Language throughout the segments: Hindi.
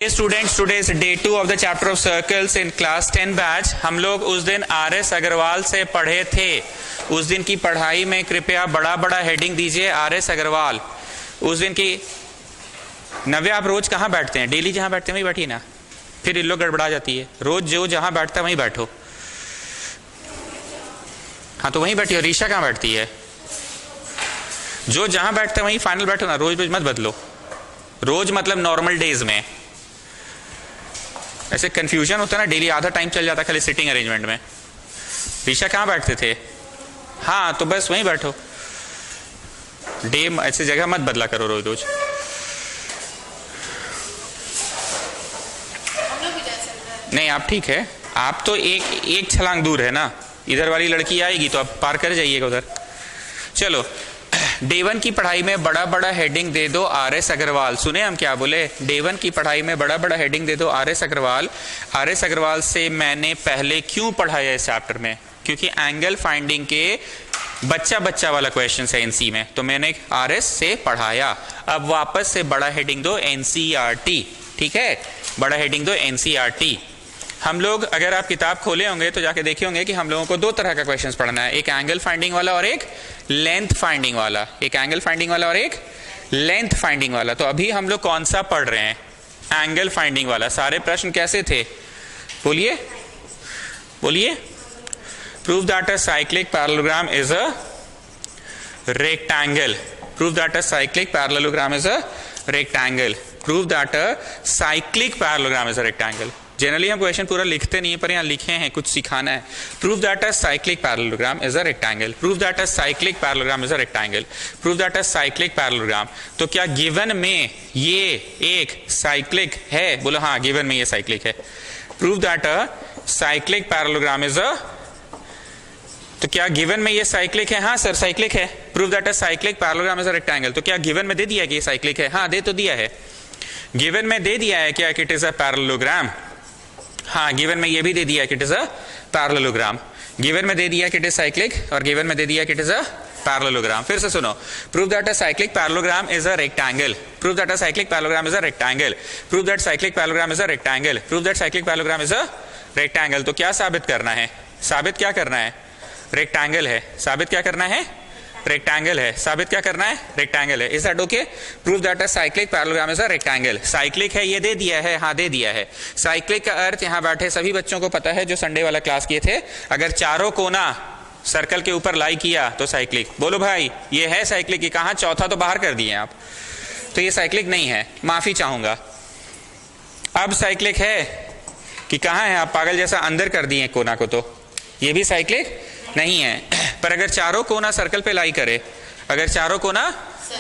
Students, today's day 2 of the chapter of circles in class 10 batch. हम लोग उस दिन आर.एस. अग्रवाल से पढ़े थे। उस दिन की पढ़ाई में कृपया बड़ा बड़ा हेडिंग दीजिए आर.एस. अग्रवाल। उस दिन की नव्या, आप रोज कहाँ बैठते हैं? डेली जहाँ बैठते हैं वहीं बैठिए ना, फिर इन लोग गड़बड़ा जाती है। रोज जो जहाँ बैठता है वहीं बैठो। हाँ तो वहीं बैठिए। रीशा कहाँ बैठती है? जो जहाँ बैठता है वहीं फाइनल बैठो ना, रोज रोज मत बदलो। रोज मतलब नॉर्मल डेज में। ऐसे कंफ्यूजन होता है ना, डेली आधा टाइम चल जाता है खाली सिटिंग अरेंजमेंट में। रीशा कहाँ बैठते थे? हाँ तो बस वहीं बैठो। डे ऐसी जगह मत बदला करो रोज रोज। नहीं आप ठीक है, आप तो एक छलांग दूर है ना। इधर वाली लड़की आएगी तो आप पार कर जाइएगा उधर। चलो, डे 1 की पढ़ाई में बड़ा बड़ा हेडिंग दे दो आर.एस. अग्रवाल। सुने हम क्या बोले? डे 1 की पढ़ाई में बड़ा बड़ा हेडिंग दे दो आर.एस. अग्रवाल। आर.एस. अग्रवाल से मैंने पहले क्यों पढ़ाया इस चैप्टर में? क्योंकि एंगल फाइंडिंग के बच्चा वाला क्वेश्चन है एनसी में, तो मैंने आर.एस. से पढ़ाया। अब वापस से बड़ा हेडिंग दो एनसीईआरटी। ठीक है, बड़ा हेडिंग दो एनसीईआरटी। हम लोग, अगर आप किताब खोले होंगे तो जाके देखे होंगे कि हम लोगों को दो तरह का क्वेश्चंस पढ़ना है, एक एंगल फाइंडिंग वाला और एक लेंथ फाइंडिंग वाला। एक एंगल फाइंडिंग वाला और एक लेंथ फाइंडिंग वाला। तो अभी हम लोग कौन सा पढ़ रहे हैं? एंगल फाइंडिंग वाला। सारे प्रश्न कैसे थे? बोलिए बोलिए। Prove that a cyclic parallelogram is a rectangle. Prove that a cyclic parallelogram is a rectangle. Prove that a cyclic parallelogram is a rectangle. Generally हम क्वेश्चन पूरा लिखते नहीं है, पर यहाँ लिखे हैं, कुछ सिखाना है। Prove that a cyclic parallelogram is a rectangle. Prove that a cyclic parallelogram is a rectangle. Prove that a cyclic parallelogram. तो क्या गिवन में ये एक साइक्लिक है? बोलो हाँ, गिवन में ये साइक्लिक है। Prove that a cyclic parallelogram is a, तो क्या गिवन में ये साइक्लिक है? हाँ सर साइक्लिक है। Prove that a cyclic parallelogram is a rectangle. तो क्या गिवन में दे दिया कि ये साइक्लिक है? हाँ दे तो दिया है। गिवन में दे दिया है क्या कि इट इज अ पैरेललोग्राम? हाँ, गिवन में ये भी दे दिया कि it is a parallelogram. Given में दे दिया कि इट इज साइक्लिक और गिवन में दे दिया कि इट इज अ पैरेललोग्राम। फिर से सुनो। Prove that a cyclic parallelogram is a rectangle. Prove that a cyclic parallelogram is a rectangle. Prove that cyclic parallelogram is a rectangle. Prove that cyclic parallelogram is a rectangle. तो क्या साबित करना है? साबित क्या करना है? रेक्टेंगल है। साबित क्या करना है? रेक्टेंगल है। साबित क्या करना है? रेक्टेंगल है। Is that okay? Prove that a cyclic parallelogram is a rectangle. Cyclic है ये दे दिया है? हाँ दे दिया है। साइक्लिक का अर्थ यहाँ बैठे सभी बच्चों को पता है जो संडे वाला क्लास किए थे। अगर चारों कोना सर्कल के ऊपर लाई किया तो साइक्लिक। बोलो भाई ये है साइक्लिक की? कहाँ? चौथा तो बाहर कर दिए आप, तो ये साइक्लिक नहीं है, माफी चाहूंगा। अब साइक्लिक है कि कहाँ है? आप पागल जैसा अंदर कर दिए कोना को, तो ये भी साइक्लिक नहीं है। पर अगर चारों कोना सर्कल पे लाई करे, अगर चारों कोना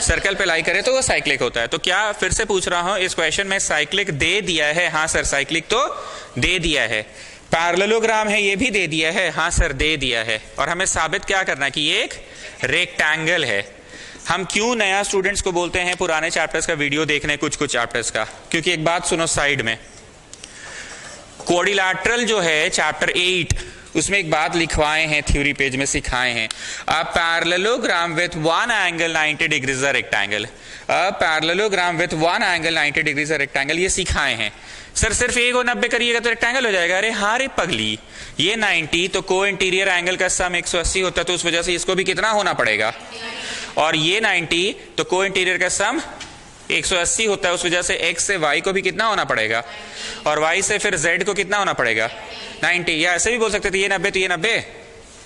सर्कल पे लाई करे तो वो साइक्लिक होता है। तो क्या, फिर से पूछ रहा हूं, इस क्वेश्चन में साइक्लिक दे दिया है? हाँ सर साइक्लिक तो दे दिया है। पैरेललोग्राम है ये भी दे दिया है? हाँ सर दे दिया है। और हमें साबित क्या करना है कि ये एक रेक्टेंगल है। हम क्यों नया स्टूडेंट्स को बोलते हैं पुराने चैप्टर्स का वीडियो देखने, कुछ चैप्टर्स का? क्योंकि एक बात सुनो, साइड में क्वाड्रिलैटरल जो है चैप्टर 8, उसमें एक बात लिखवाए हैं, थ्योरी पेज में सिखाए हैं। A parallelogram with one angle 90 degrees a rectangle. A parallelogram with one angle 90 degrees a rectangle, ये सिखाए हैं। सर सिर्फ 1 और 90 करिएगा तो रेक्टेंगल हो जाएगा? अरे हाँ रे पगली, ये 90 तो को इंटीरियर एंगल का सम 180 होता है, तो उस वजह से इसको भी कितना होना पड़ेगा? और ये 90 तो को इंटीरियर का सम 180 होता है, उस वजह से x से y को भी कितना होना पड़ेगा? और y से फिर z को कितना होना पड़ेगा? 90। या ऐसे भी बोल सकते थे ये 90 तो ये 90,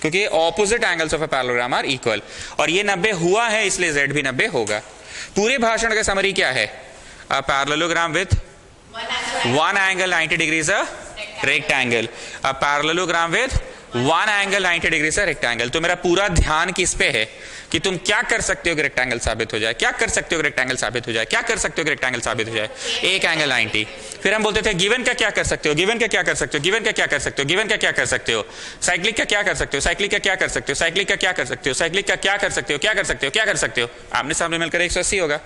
क्योंकि opposite angles of a parallelogram are equal. और ये 90 हुआ है इसलिए z भी 90 होगा। पूरे भाषण का समरी क्या है? A parallelogram with one angle 90 degrees a rectangle. A parallelogram with one angle 90 degree से रेक्टेंगल। तो मेरा पूरा ध्यान किस पे है कि तुम क्या कर सकते हो कि रेक्टेंगल साबित हो जाए, क्या कर सकते हो कि रेक्टेंगल साबित हो जाए, क्या कर सकते हो कि रेक्टेंगल साबित हो जाए? एक एंगल 90। फिर हम बोलते थे गिवन का क्या कर सकते हो, गिवन का क्या कर सकते हो, गिवन का क्या कर सकते हो, गिवन का क्या कर सकते हो, साइक्लिक का क्या कर सकते हो, साइक्लिक का क्या कर सकते हो, साइक्लिक का क्या कर सकते हो, साइक्लिक का क्या कर सकते हो, क्या कर सकते हो, क्या कर सकते हो? आमने सामने मिलकर 180 होगा।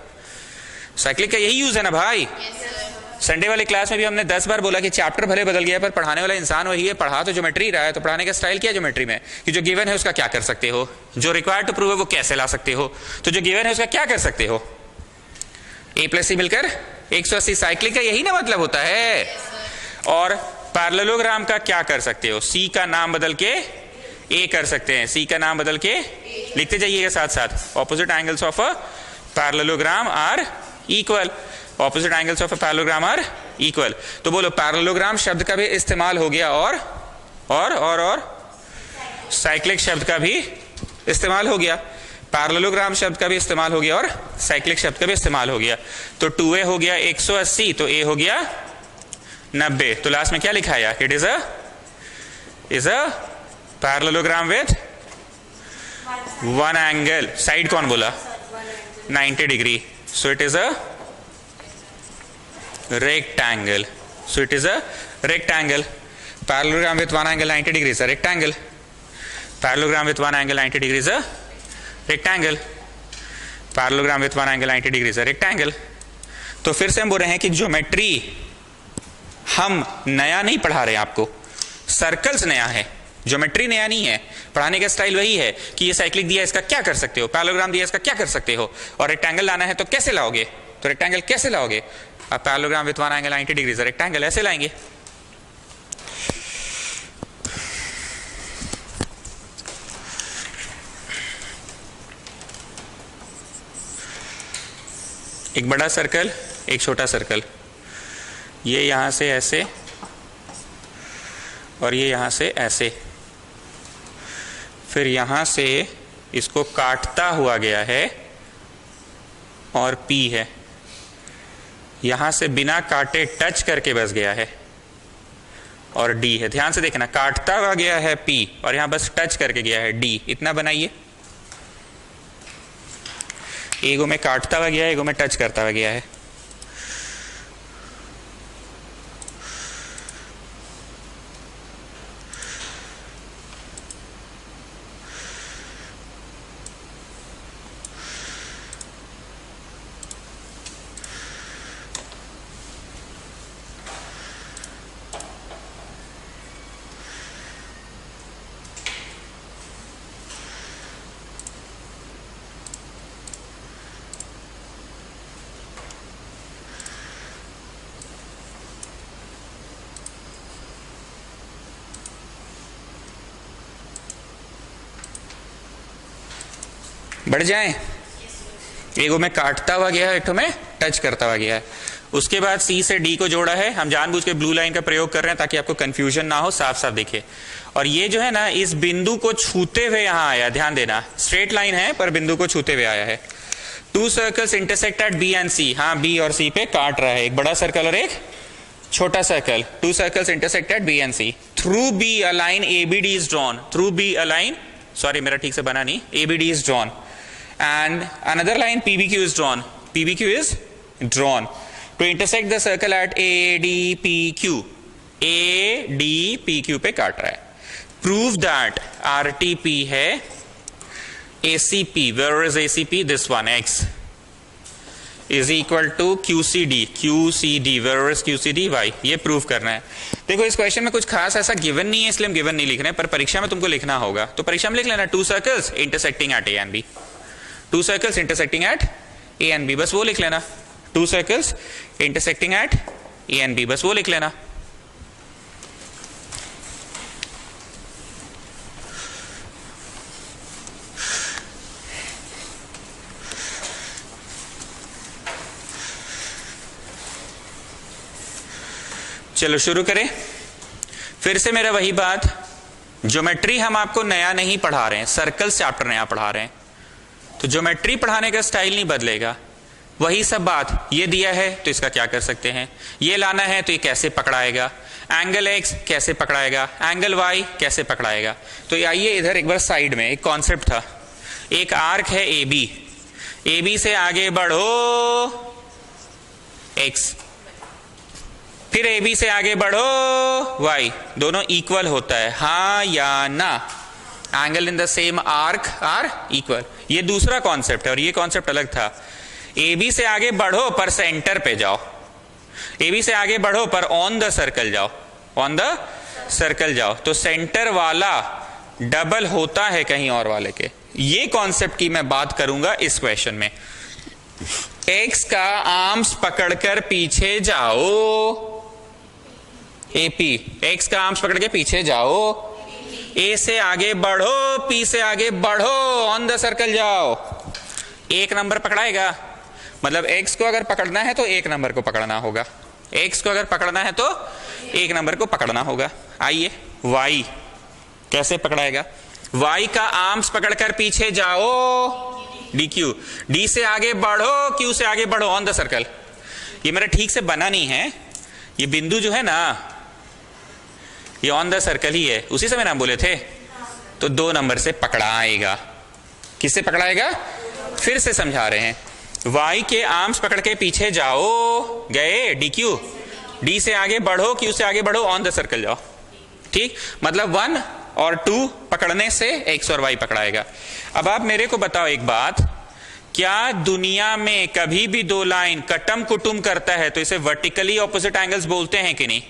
साइक्लिक का यही यूज है ना भाई। संडे वाले क्लास में भी हमने 10 बार बोला कि चैप्टर भले बदल गया पर पढ़ाने वाला इंसान वही है। पढ़ा तो ज्योमेट्री रहा है, तो पढ़ाने का स्टाइल क्या है ज्योमेट्री में कि जो गिवन है उसका क्या कर सकते हो, जो रिक्वायर्ड टू प्रूव है वो कैसे ला सकते हो, तो जो गिवन है उसका क्या कर सकते हो। a प्लस सी मिलकर 180 साइक्लिक का यही ना मतलब होता है। और पैरेललोग्राम का क्या कर सकते हो, सी का नाम बदल के ए कर सकते हैं, सी का नाम बदल के लिखते जाइएगा साथ साथ। Opposite angles of a parallelogram are equal, opposite angles of a parallelogram are equal. तो बोलो पैरेललोग्राम शब्द का भी इस्तेमाल हो गया और साइक्लिक शब्द का भी इस्तेमाल हो गया, पैरेललोग्राम शब्द का भी इस्तेमाल हो गया और साइक्लिक शब्द का भी इस्तेमाल हो गया। तो 2a हो गया 180, तो a हो गया 90। तो लास्ट में क्या लिखा है, it is a parallelogram with one angle, side कौन बोला, 90 degree. So it is a rectangle. So it is a rectangle. Parallelogram with one angle 90 degrees is a rectangle. Parallelogram with one angle 90 degrees is a rectangle. Parallelogram with one angle 90 degrees is a rectangle. तो फिर से हम बोल रहे हैं कि ज्योमेट्री हम नया नहीं पढ़ा रहे हैं आपको, सर्कल्स नया है, ज्योमेट्री नया नहीं है। पढ़ाने का स्टाइल वही है कि ये साइक्लिक दिया, इसका क्या कर सकते हो, पैरेललोग्राम दिया, इसका क्या कर सकते हो, और रेक्टेंगल लाना है तो कैसे लाओगे। तो रेक्टेंगल कैसे लाओगे, अब parallelogram with one angle 90 degree rectangle ऐसे लाएंगे। एक बड़ा सर्कल, एक छोटा सर्कल, ये यहां से ऐसे और ये यहां से ऐसे, फिर यहां से इसको काटता हुआ गया है और P है, यहां से बिना काटे टच करके बस गया है और D है। ध्यान से देखना, काटता हुआ गया है P और यहां बस टच करके गया है D। इतना बनाइए, एगो में काटता हुआ गया है, एगो में टच करता हुआ गया है। बढ़ जाएं, एगो में काटता हुआ गया है, एक में टच करता हुआ गया है। उसके बाद सी से डी को जोड़ा है। हम जानबूझ के ब्लू लाइन का प्रयोग कर रहे हैं ताकि आपको कंफ्यूजन ना हो, साफ साफ दिखे। और ये जो है ना, इस बिंदु को छूते हुए यहां आया, ध्यान देना, स्ट्रेट लाइन है पर बिंदु को छूते हुए आया है। Two circles intersect at B and C, हाँ बी और सी पे काट रहा है, एक बड़ा सर्कल और एक छोटा circle. Two circles intersect at B and C, through B a line ABD is drawn, through B a line, sorry मेरा ठीक से बना नहीं, ABD is drawn and another line PBQ is drawn. PBQ is drawn to intersect the circle at ADPQ. ADPQ पे काट रहा है। Prove that RTP है ACP. Where is ACP? This one, X is equal to QCD. QCD. Where is QCD? Y. ये प्रूव करना है। देखो इस क्वेश्चन में कुछ खास ऐसा गिवन नहीं है, इसलिए हम गिवन नहीं लिख रहे हैं, पर परीक्षा में तुमको लिखना होगा। तो परीक्षा में लिख लेना, two circles intersecting at A and B, two circles intersecting at A and B, बस वो लिख लेना। Two circles intersecting at A and B, बस वो लिख लेना। चलो शुरू करें। फिर से मेरा वही बात, ज्योमेट्री हम आपको नया नहीं पढ़ा रहे हैं, सर्कल्स चैप्टर नया पढ़ा रहे हैं। तो ज्योमेट्री पढ़ाने का स्टाइल नहीं बदलेगा, वही सब बात। ये दिया है तो इसका क्या कर सकते हैं, ये लाना है तो ये कैसे पकड़ाएगा, एंगल एक्स कैसे पकड़ाएगा, एंगल वाई कैसे पकड़ाएगा। तो आइए इधर एक बार साइड में एक कॉन्सेप्ट था, एक आर्क है ए बी, ए बी से आगे बढ़ो एक्स, फिर ए बी से आगे बढ़ो वाई, दोनों इक्वल होता है, हाँ या ना। Angle in the same arc are equal, ये दूसरा कॉन्सेप्ट है और ये कॉन्सेप्ट अलग था। ए बी से आगे बढ़ो पर सेंटर पे जाओ, ए बी से आगे बढ़ो पर ऑन द सर्कल जाओ, ऑन द सर्कल जाओ, तो सेंटर वाला डबल होता है कहीं और वाले के। ये कॉन्सेप्ट की मैं बात करूंगा इस क्वेश्चन में। एक्स का आर्म्स पकड़कर पीछे जाओ, एपी, एक्स का आर्म्स पकड़ के पीछे जाओ, ए से आगे बढ़ो, पी से आगे बढ़ो, ऑन द सर्कल जाओ। एक नंबर पकड़ाएगा, मतलब एक्स को अगर पकड़ना है तो एक नंबर को पकड़ना होगा, एक्स को अगर पकड़ना है तो एक नंबर को पकड़ना होगा। आइए वाई कैसे पकड़ाएगा, वाई का आर्म्स पकड़कर पीछे जाओ, डी क्यू, डी से आगे बढ़ो, क्यू से आगे बढ़ो, ऑन द सर्कल। ये मेरा ठीक से बना नहीं है, ये बिंदु जो है ना ये ऑन द सर्कल ही है, उसी समय नाम बोले थे, तो 2 नंबर से पकड़ाएगा। किससे पकड़ाएगा, फिर से समझा रहे हैं। वाई के आर्म्स पकड़ के पीछे जाओ, गए, डी क्यू, डी से आगे बढ़ो, क्यू से आगे बढ़ो, ऑन द सर्कल जाओ। ठीक, मतलब 1 और 2 पकड़ने से एक्स और वाई पकड़ाएगा। अब आप मेरे को बताओ एक बात, क्या दुनिया में कभी भी 2 लाइन कटम कुटुम करता है तो इसे वर्टिकली ऑपोजिट एंगल्स बोलते हैं कि नहीं?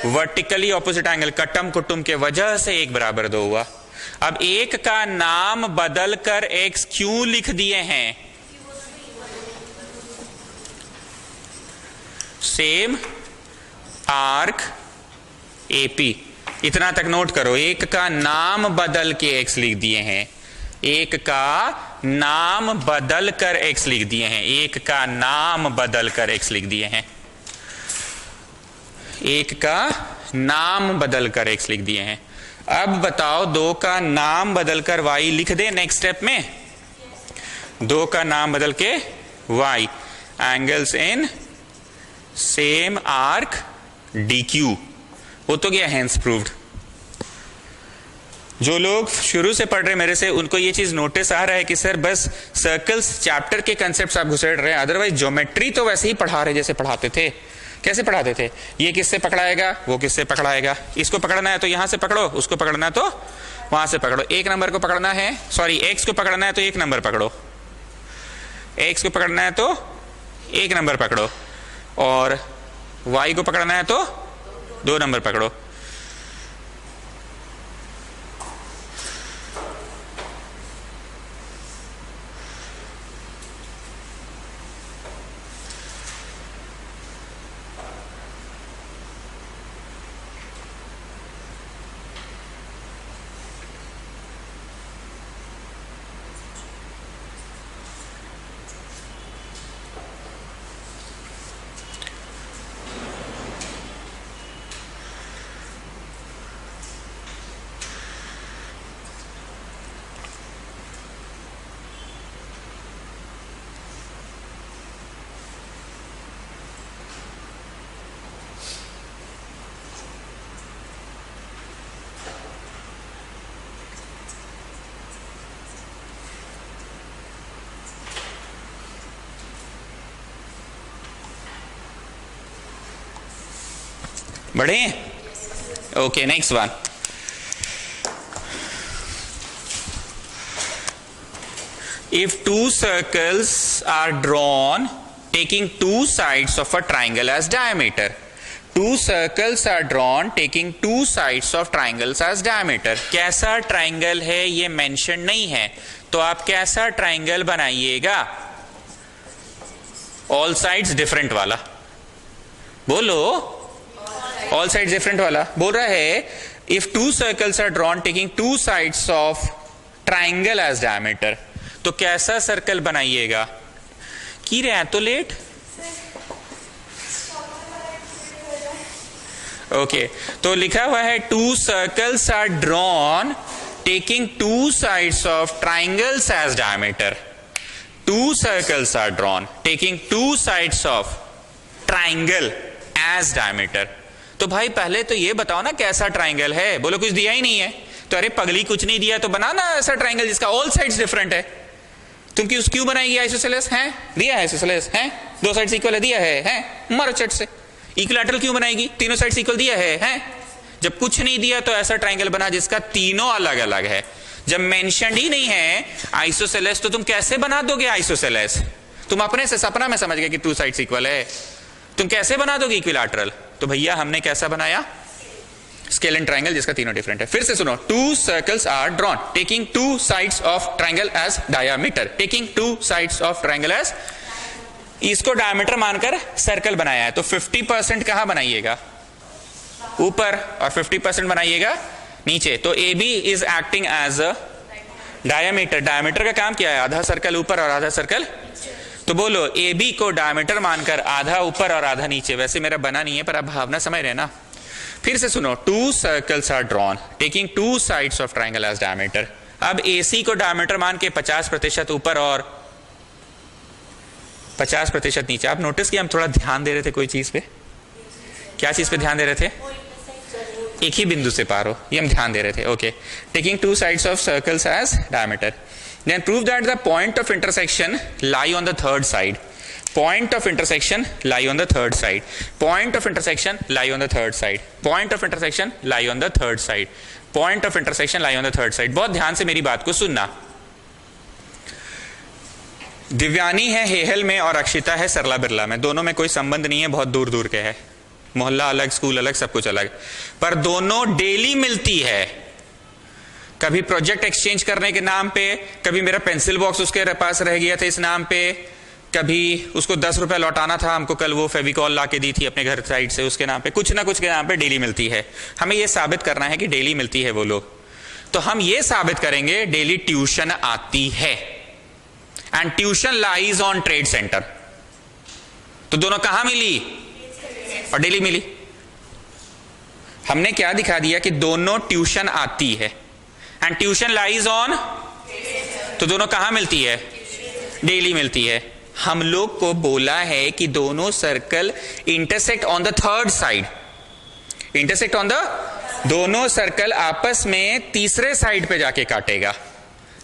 वर्टिकली ऑपोजिट एंगल कटम कुटुम के वजह से 1 बराबर 2 हुआ। अब एक का नाम बदल कर एक्स क्यों लिख दिए हैं? सेम आर्क एपी, इतना तक नोट करो, एक का नाम बदल के एक्स लिख दिए हैं, एक का नाम बदल कर एक्स लिख दिए हैं, एक का नाम बदल कर एक्स लिख दिए हैं, एक का नाम बदल कर एक्स लिख दिए हैं। अब बताओ 2 का नाम बदल कर वाई लिख दे नेक्स्ट स्टेप में, 2 का नाम बदल के Y, angles in same arc D Q, वो तो गया हैंस प्रूव्ड। जो लोग शुरू से पढ़ रहे मेरे से उनको ये चीज नोटिस आ रहा है कि सर बस सर्कल्स चैप्टर के कंसेप्ट्स आप घुसेड़ रहे हैं, अदरवाइज ज्योमेट्री तो वैसे ही पढ़ा रहे जैसे पढ़ाते थे। कैसे पढ़ाते थे? ये किससे पकड़ाएगा, वो किससे पकड़ाएगा, इसको पकड़ना है तो यहां से पकड़ो, उसको पकड़ना है तो वहां से पकड़ो, एक नंबर को पकड़ना है, सॉरी एक्स को पकड़ना है तो 1 नंबर पकड़ो, एक्स को पकड़ना है तो 1 नंबर पकड़ो, और वाई को पकड़ना है तो 2 नंबर पकड़ो। बढ़े? Okay, next one. If 2 circles are drawn taking 2 sides of a triangle as diameter, 2 circles are drawn taking 2 sides of triangles as diameter. कैसा ट्राइंगल है ये मेंशन नहीं है, तो आप कैसा ट्राइंगल बनाइएगा? ऑल साइड्स डिफरेंट वाला, बोलो, ऑल साइड्स डिफरेंट वाला बोल रहा है। If 2 circles are drawn taking 2 sides of triangle as diameter, तो कैसा सर्कल बनाइएगा? की रहे हैं तो लेट, ओके, तो लिखा हुआ है 2 circles are drawn taking 2 sides of triangles as diameter. 2 circles are drawn taking 2 sides of triangle as diameter. तो भाई पहले तो ये बताओ ना कैसा ट्राइंगल है, बोलो कुछ दिया ही नहीं है, तो अरे पगली कुछ नहीं दिया तो बना ना ऐसा ट्राइंगल जिसका ऑल साइड्स डिफरेंट है। तुम क्यों बनाएगी? आइसोसेलेस है, दिया है, आइसोसेलेस है, 2 साइड्स इक्वल है, दिया है, मारो चट से। इक्विलैटरल क्यों बनाएगी? तीनों साइड्स इक्वल, दिया है। जब कुछ नहीं दिया तो ऐसा ट्राइंगल बना जिसका तीनों अलग अलग है। जब मेंशन ही नहीं है आइसोसेलेस तो तुम कैसे बना दोगे आइसोसेलेस? तुम अपने से सपना में समझ गए कि 2 साइड्स इक्वल है, तुम कैसे बना दोगे इक्विलैटरल? तो भैया हमने कैसा बनाया? स्केल एंड ट्राइंगल जिसका तीनों डिफरेंट है। फिर से सुनो, 2 circles are drawn taking 2 sides of triangle as diameter, taking 2 sides of triangle as इसको डायमीटर मानकर सर्कल बनाया है, तो 50% कहां बनाइएगा? ऊपर, और 50% बनाइएगा नीचे। तो A B is acting as a diameter. Diameter का काम क्या है? आधा सर्कल ऊपर और आधा सर्कल। तो बोलो ए बी को डायमीटर मानकर आधा ऊपर और आधा नीचे। वैसे मेरा बना नहीं है पर आप भावना समझ रहे हैं ना। फिर से सुनो, 2 circles are drawn taking 2 sides of triangle as diameter. अब AC को डायमीटर मान के 50% ऊपर और 50% नीचे। आप नोटिस किया हम थोड़ा ध्यान दे रहे थे कोई चीज पे। क्या चीज पे ध्यान दे रहे थे? एक ही बिंदु से पार हो, ये हम ध्यान दे रहे थे। Okay, taking 2 sides of circles as diameter. Then prove that the point of intersection lie on the third side. Point of intersection lie on the third side. Point of intersection lie on the third side. Point of intersection lie on the third side. Point of intersection lie on the third side. बहुत ध्यान से मेरी बात को सुनना। दिव्यानी है हेहल में और अक्षिता है सरला बिरला में। दोनों में कोई संबंध नहीं है, बहुत दूर दूर के है, मोहल्ला अलग, स्कूल अलग, सब कुछ अलग, पर दोनों डेली मिलती है। कभी प्रोजेक्ट एक्सचेंज करने के नाम पे, कभी मेरा पेंसिल बॉक्स उसके पास रह गया था इस नाम पे, कभी उसको 10 रुपए लौटाना था, हमको कल वो फेविकॉल ला के दी थी अपने घर साइड से, उसके नाम पे, कुछ ना कुछ के नाम पे डेली मिलती है। हमें ये साबित करना है कि डेली मिलती है वो लोग। तो हम ये साबित करेंगे डेली ट्यूशन आती है, and tuition lies on trade centre. तो दोनों कहां मिली? और डेली मिली। हमने क्या दिखा दिया कि दोनों ट्यूशन आती है एंड ट्यूशन लाइज ऑन, तो दोनों कहां मिलती है? डेली मिलती है। हम लोग को बोला है कि दोनों circle intersect on the third side. Intersect on the, दोनों सर्कल आपस में तीसरे साइड पे जाके काटेगा,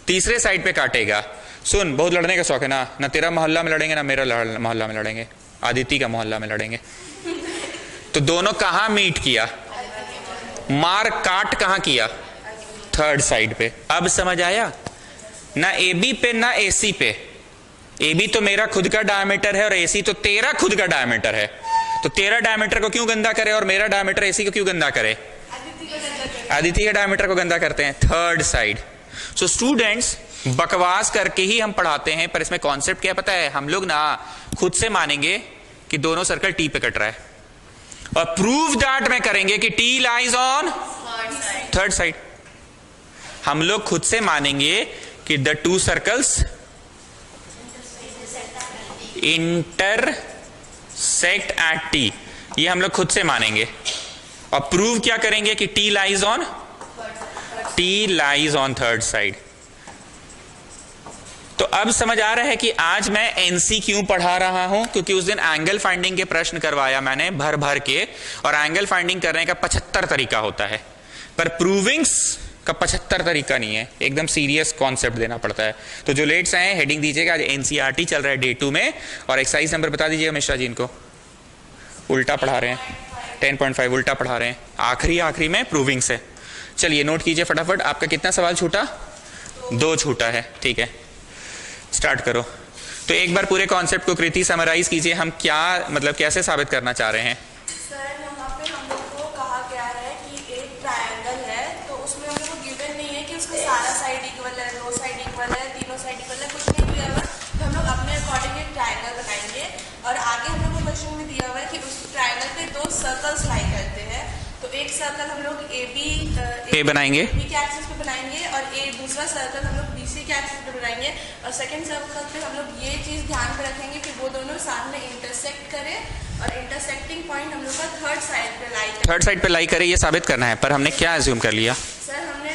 तीसरे साइड पे काटेगा। सुन, बहुत लड़ने का शौक है ना तेरा मोहल्ला में लड़ेंगे ना मेरा मोहल्ला में लड़ेंगे, आदिति का मोहल्ला में लड़ेंगे। तो दोनों कहां मीट किया? मार काट कहां किया? थर्ड साइड पे। अब समझ आया? ना AB पे ना AC पे। AB तो मेरा खुद का डायमीटर है और AC तो तेरा खुद का डायमीटर है। तो तेरा डायमीटर को क्यों गंदा करे और मेरा डायमीटर AC को क्यों गंदा करे? आदिति के डायमीटर को गंदा करते हैं, थर्ड साइड। सो स्टूडेंट्स, बकवास करके ही हम पढ़ाते हैं, पर इसमें कॉन्सेप्ट क्या पता है? हम लोग ना खुद से मानेंगे कि दोनों सर्कल T पे कट रहा है, और प्रूव दैट में करेंगे कि T lies on third side. हम लोग खुद से मानेंगे कि the 2 circles intersect eight T, ये हम लोग खुद से मानेंगे। और प्रूव क्या करेंगे कि T lies on third side. तो अब समझ आ रहा है कि आज मैं NC क्यों पढ़ा रहा हूं, क्योंकि उस दिन एंगल फाइंडिंग के प्रश्न करवाया मैंने भर भर के, और एंगल फाइंडिंग करने का 75 तरीका होता है, पर प्रूविंग्स का 75 तरीका नहीं है। एकदम सीरियस कॉन्सेप्ट देना पड़ता है। तो जो लेट्स आए हेडिंग दीजिएगा, आज NCERT चल रहा है डे 2 में, और एक्सरसाइज नंबर बता दीजिएगा मिश्रा जी। इनको उल्टा पढ़ा रहे हैं, 10.5 उल्टा पढ़ा रहे हैं, आखिरी में प्रूविंग्स है। चलिए नोट कीजिए फटाफट। आपका कितना सवाल छूटा? 2 छूटा है, ठीक है, स्टार्ट करो। तो एक बार पूरे कॉन्सेप्ट को कृति समराइज कीजिए, हम क्या मतलब कैसे साबित करना चाह रहे हैं? सारा साइड इक्वल है, दो साइड इक्वल है, तीनों साइड इक्वल है, कुछ नहीं दिया हुआ, तो हम लोग अपने अकॉर्डिंग एक ट्रायंगल बनाएंगे। और आगे हम लोग को क्वेश्चन में दिया हुआ है कि उस ट्रायंगल पे 2 सर्कल्स लाई करते हैं। तो एक सर्कल हम लोग AB बनाएंगे, B के एक्सिस पे बनाएंगे, और दूसरा सर्कल हम लोग BC के एक्सिस पे बनाएंगे। और सेकंड सर्कल पे हम लोग ये चीज ध्यान में रखेंगे कि वो दोनों साथ में इंटरसेक्ट करे, और इंटरसेक्टिंग पॉइंट हम लोग का थर्ड साइड पे लाई करे। ये साबित करना है, पर हमने क्या अज्यूम कर लिया? सर हमने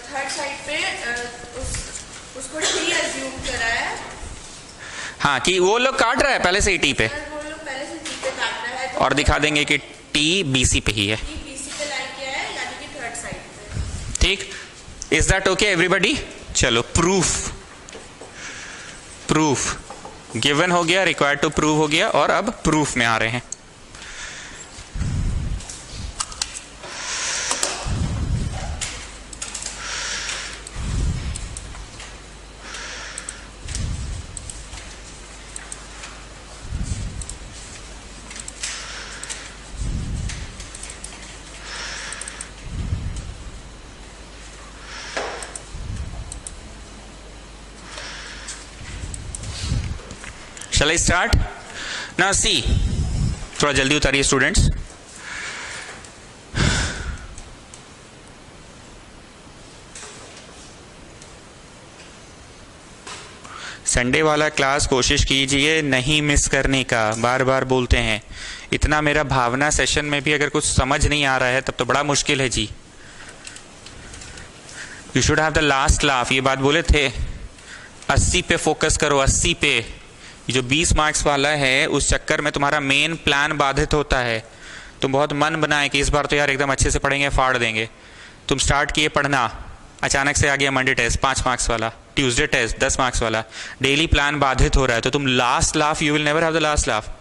थर्ड साइड पे उसको T अज्यूम करा है। हाँ, कि वो लोग काट रहा है पहले से ही T पे, वो लोग पहले से T पे काट रहा है, तो और दिखा देंगे कि T BC पे ही है। T BC पे लाई किया है, यानी कि थर्ड साइड पे। ठीक, इज दैट ओके एवरीबॉडी? चलो प्रूफ गिवन हो गया, रिक्वायर्ड टू प्रूव हो गया, और अब प्रूफ में आ रहे हैं। Shall I start? ना सी, थोड़ा जल्दी उतारिए स्टूडेंट्स। संडे वाला क्लास कोशिश कीजिए नहीं मिस करने का, बार बार बोलते हैं। इतना मेरा भावना सेशन में भी अगर कुछ समझ नहीं आ रहा है तब तो बड़ा मुश्किल है जी। You should have the last laugh, ये बात बोले थे। 80 पे फोकस करो, 80 पे। जो 20 मार्क्स वाला है उस चक्कर में तुम्हारा मेन प्लान बाधित होता है। तुम बहुत मन बनाए कि इस बार तो यार एकदम अच्छे से पढ़ेंगे, फाड़ देंगे। तुम स्टार्ट किए पढ़ना, अचानक से आ गया मंडे टेस्ट 5 मार्क्स वाला, ट्यूसडे टेस्ट 10 मार्क्स वाला, डेली प्लान बाधित हो रहा है, तो तुम last laugh, you will never have the last laugh.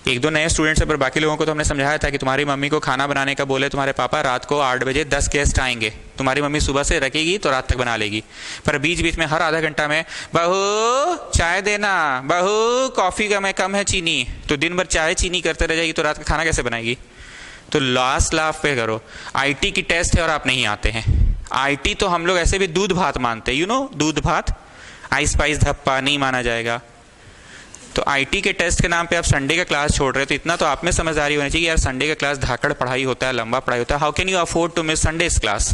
एक दो नए स्टूडेंट्स है, पर बाकी लोगों को तो हमने समझाया था कि तुम्हारी मम्मी को खाना बनाने का बोले तुम्हारे पापा, रात को 8 बजे 10 गेस्ट आएंगे, तुम्हारी मम्मी सुबह से रखेगी तो रात तक बना लेगी। पर बीच बीच में हर आधा घंटा में बहू चाय देना, बहू कॉफी का में कम है चीनी, तो दिन भर चाय चीनी करते रह जाएगी तो रात का खाना कैसे बनाएगी। तो लास्ट लाफ पे करो। आईटी की टेस्ट है और आप नहीं आते हैं। आईटी तो हम लोग ऐसे भी दूध भात मानते हैं, यू नो, दूध भात, आइस स्पाइस धप्पा नहीं माना जाएगा। तो आईटी के टेस्ट के नाम पे आप संडे का क्लास छोड़ रहे हो, तो इतना तो आप में समझदारी होनी चाहिए यार, संडे का क्लास धाकड़ पढ़ाई होता है, लंबा पढ़ाई होता है। How can you afford to miss Sundays class.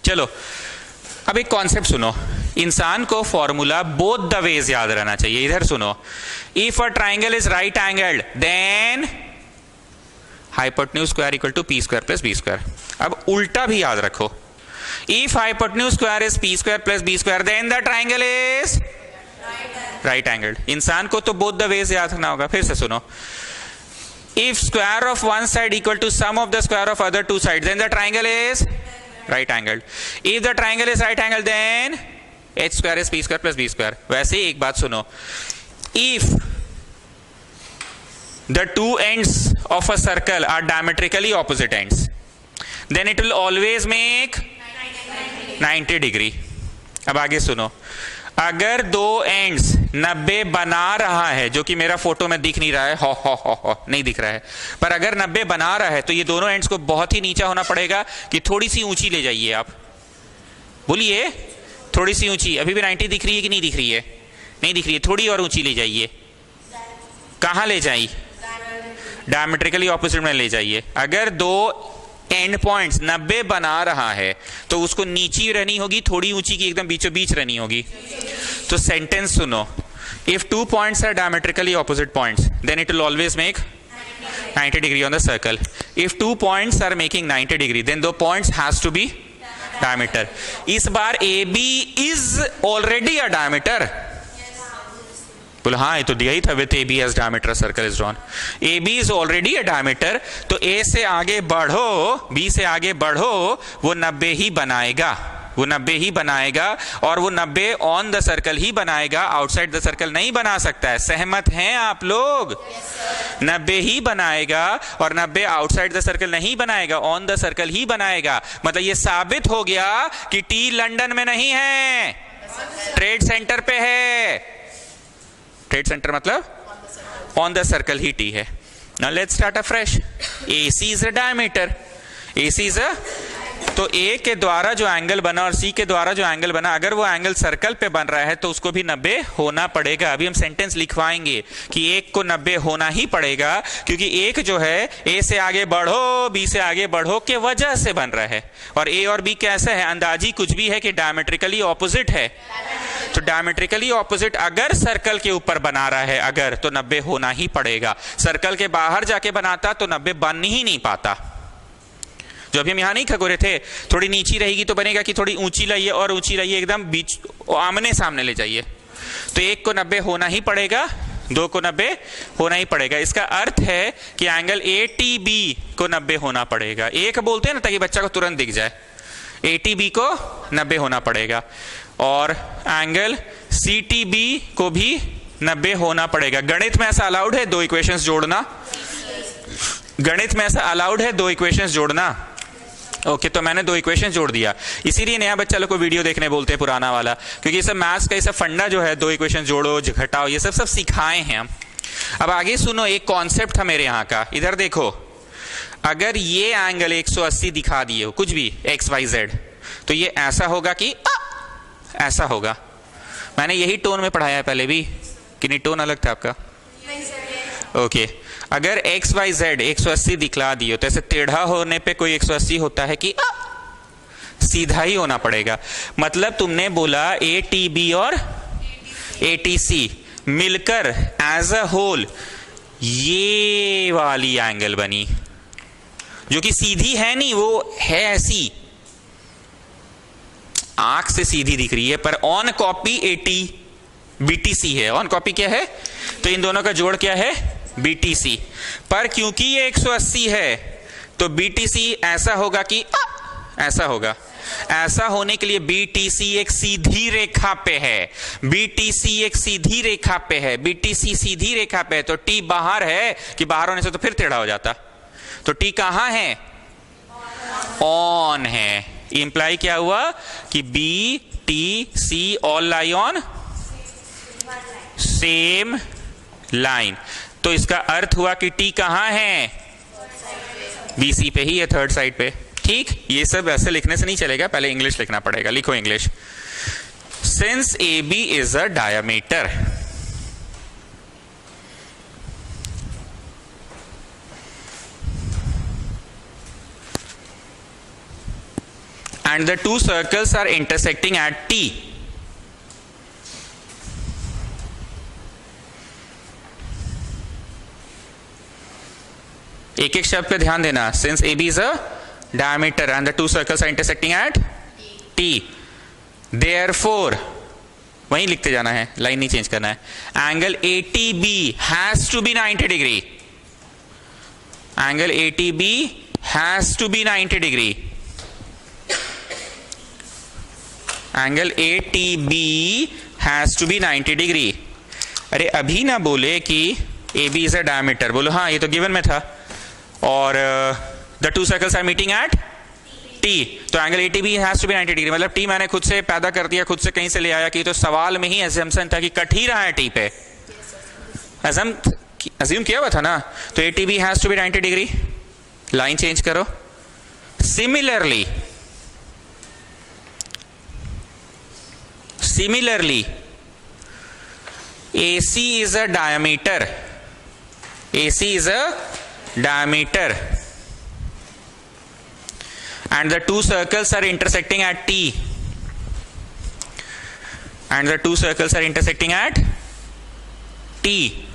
चलो अब एक कॉन्सेप्ट सुनो, इंसान को फॉर्मूला बोथ द वेज याद रहना चाहिए। इधर सुनो, if a triangle is right angled then hypotenuse square equal to P square plus B square. अब उल्टा भी याद रखो, if hypotenuse square is P square plus B square then the triangle is right angled. इंसान को तो बोथ द वेज याद रखना होगा। फिर से सुनो, if square of one side equal to sum of the square of other two side then the triangle is right angled. If the triangle is right angle then H square is P square plus B square. वैसे ही एक बात सुनो, इफ the two ends of a circle are diametrically opposite ends then it will always make 90 degree. अब आगे सुनो, अगर दो एंड्स 90 बना रहा है, जो कि मेरा फोटो में दिख नहीं रहा है, हो नहीं दिख रहा है, पर अगर 90 बना रहा है तो ये दोनों एंड्स को बहुत ही नीचा होना पड़ेगा कि थोड़ी सी ऊंची ले जाइए। आप बोलिए, थोड़ी सी ऊंची। अभी भी 90 दिख रही है कि नहीं दिख रही है? नहीं दिख रही है, थोड़ी और ऊंची ले जाइए। कहां ले जाइए? डायमेट्रिकली ऑपोजिट में ले जाइए। अगर दो एंड पॉइंट्स 90 बना रहा है तो उसको नीची रहनी होगी, थोड़ी ऊंची की एकदम बीचों बीच रहनी होगी। तो सेंटेंस सुनो, if two points are diametrically opposite points then it will always make 90 degree on the circle. If two points are making 90 degree then दो points has to be diameter. इस बार A B is already a diameter. बोले हाँ, ये तो दिया ही था, with A B as diameter circle is drawn. A B is already a diameter, तो ए से आगे बढ़ो, बी से आगे बढ़ो, वो 90 ही बनाएगा, वो 90 ही बनाएगा, और वो 90 ऑन द सर्कल ही बनाएगा, आउटसाइड द सर्कल नहीं बना सकता है। सहमत हैं आप लोग? 90 ही बनाएगा और 90 आउटसाइड द सर्कल नहीं बनाएगा, ऑन द सर्कल ही बनाएगा। मतलब ये साबित हो गया कि टी लंदन में नहीं है, ट्रेड सेंटर पे है। ट्रेड सेंटर मतलब ऑन द सर्कल ही टी है। Now let's start afresh. AC is a diameter, AC is a, तो A के द्वारा जो एंगल बना और C के द्वारा जो एंगल बना, अगर वो एंगल सर्कल पे बन रहा है तो उसको भी 90 होना पड़ेगा। अभी हम सेंटेंस लिखवाएंगे कि एक को 90 होना ही पड़ेगा, क्योंकि एक जो है A से आगे बढ़ो, B से आगे बढ़ो के वजह से बन रहा है, और A और B कैसे है? अंदाजी कुछ भी है कि डायमेट्रिकली ऑपोजिट है। तो डायमेट्रिकली ऑपोजिट अगर सर्कल के ऊपर बना रहा है, अगर, तो 90 होना ही पड़ेगा। सर्कल के बाहर जाके बनाता तो 90 बन ही नहीं पाता। जो अभी हम यहां नहीं खगोरे थे, थोड़ी नीची रहेगी तो बनेगा कि थोड़ी ऊंची लाइए और ऊंची लाइए, एकदम बीच आमने सामने ले जाइए। तो एक को 90 होना ही पड़ेगा, दो को 90 होना ही पड़ेगा। इसका अर्थ है कि एंगल ATB को 90 होना पड़ेगा। एक बोलते हैं ना ताकि बच्चा को तुरंत दिख जाए, ATB को 90 होना पड़ेगा, और एंगल CTB को भी 90 होना पड़ेगा। गणित में ऐसा अलाउड है दो इक्वेशंस जोड़ना? गणित में ऐसा अलाउड है दो इक्वेशंस जोड़ना? ओके, तो मैंने दो इक्वेशन जोड़ दिया। इसीलिए नया बच्चा लोग को वीडियो देखने बोलते हैं, पुराना वाला, क्योंकि ये सब मैथ्स का ये सब फंडा जो है, दो इक्वेशन जोड़ो घटाओ, ये सब सिखाए हैं हम। अब आगे सुनो, एक कॉन्सेप्ट था मेरे यहाँ का, इधर देखो। अगर ये एंगल 180 दिखा दिए हो, कुछ भी XYZ, तो ये ऐसा होगा कि ऐसा होगा। मैंने यही टोन में पढ़ाया है पहले भी, कि नहीं टोन अलग था आपका? ओके अगर एक्स वाई जेड 180 दिखला दियो तो ऐसे टेढ़ा होने पे कोई 180 होता है कि सीधा ही होना पड़ेगा। मतलब तुमने बोला ए टी बी और ए टी सी मिलकर एज अ होल ये वाली एंगल बनी, जो कि सीधी है नहीं, वो है ऐसी, आंख से सीधी दिख रही है, पर ऑन कॉपी एटी बीटीसी है। ऑन कॉपी क्या है? तो इन दोनों का जोड़ क्या है? बीटीसी। पर क्योंकि ये 180 है तो बीटीसी ऐसा होगा कि ऐसा होगा। ऐसा होने के लिए बीटीसी एक सीधी रेखा पे है, बीटीसी एक सीधी रेखा पे है, बीटीसी सीधी रेखा पे है, तो टी बाहर है कि बाहर होने से तो फिर टेढ़ा हो जाता। तो टी कहां है? ऑन है। इंप्लाई क्या हुआ कि B T C all lie on same line. तो इसका अर्थ हुआ कि टी कहां है? बीसी पे ही है, थर्ड साइड पे। ठीक, ये सब ऐसे लिखने से नहीं चलेगा, पहले इंग्लिश लिखना पड़ेगा। लिखो English. Since A B is a diameter, and the two circles are intersecting at T, एक एक शब्द पे ध्यान देना। Since A B is a diameter and the two circles are intersecting at T, therefore वहीं लिखते जाना है, लाइन नहीं चेंज करना है। Angle A T B has to be 90 degree. Angle A T B has to be 90 degree. Angle A T B has to be 90 degree. अरे अभी ना बोले कि A B is a diameter, बोलो हाँ ये तो गिवन में था, और the two circles are meeting at T, तो angle A T B has to be 90 degree. मतलब टी मैंने खुद से पैदा कर दिया, खुद से कहीं से ले आया कि तो सवाल में ही अजम्पशन था कि कट ही रहा है टी पे, अज्यूम किया हुआ था ना। तो A T B has to be 90 degree. Line change करो। Similarly AC is a diameter. AC is a diameter, and the two circles are intersecting at T. And the two circles are intersecting at T.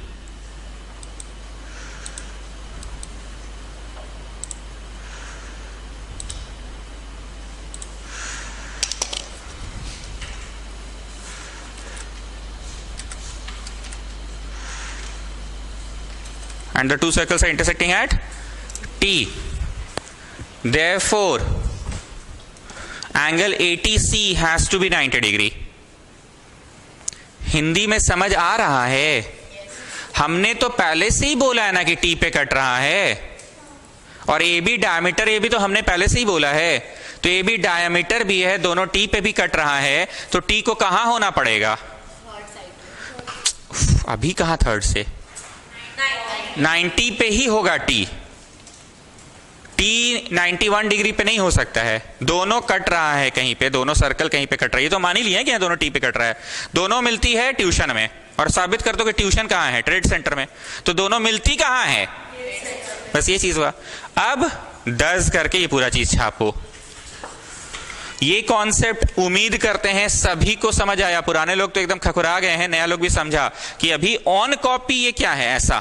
And the two circles are intersecting at T. Therefore, angle ATC has to be 90 degree. Hindi में समझ आ रहा है? हमने तो पहले से ही बोला है ना कि T पे कट रहा है, और AB डायमीटर AB तो हमने पहले से ही बोला है, तो AB डायमीटर भी है, दोनों T पे भी कट रहा है, तो T को कहां होना पड़ेगा? अभी कहां थर्ड से? 90 पे ही होगा टी। टी 91 डिग्री पे नहीं हो सकता है, दोनों कट रहा है कहीं पे, दोनों सर्कल कहीं पे कट रही है, तो मान ही लिया कि दोनों टी पे कट रहा है। दोनों मिलती है ट्यूशन में, और साबित कर दो कि ट्यूशन कहाँ है? ट्रेड सेंटर में। तो दोनों मिलती कहाँ है? बस ये चीज हुआ। अब 10 करके ये पूरा चीज छापो। ये कॉन्सेप्ट उम्मीद करते हैं सभी को समझ आया। पुराने लोग तो एकदम खखुरा गए हैं, नया लोग भी समझा कि अभी ऑन कॉपी ये क्या है ऐसा,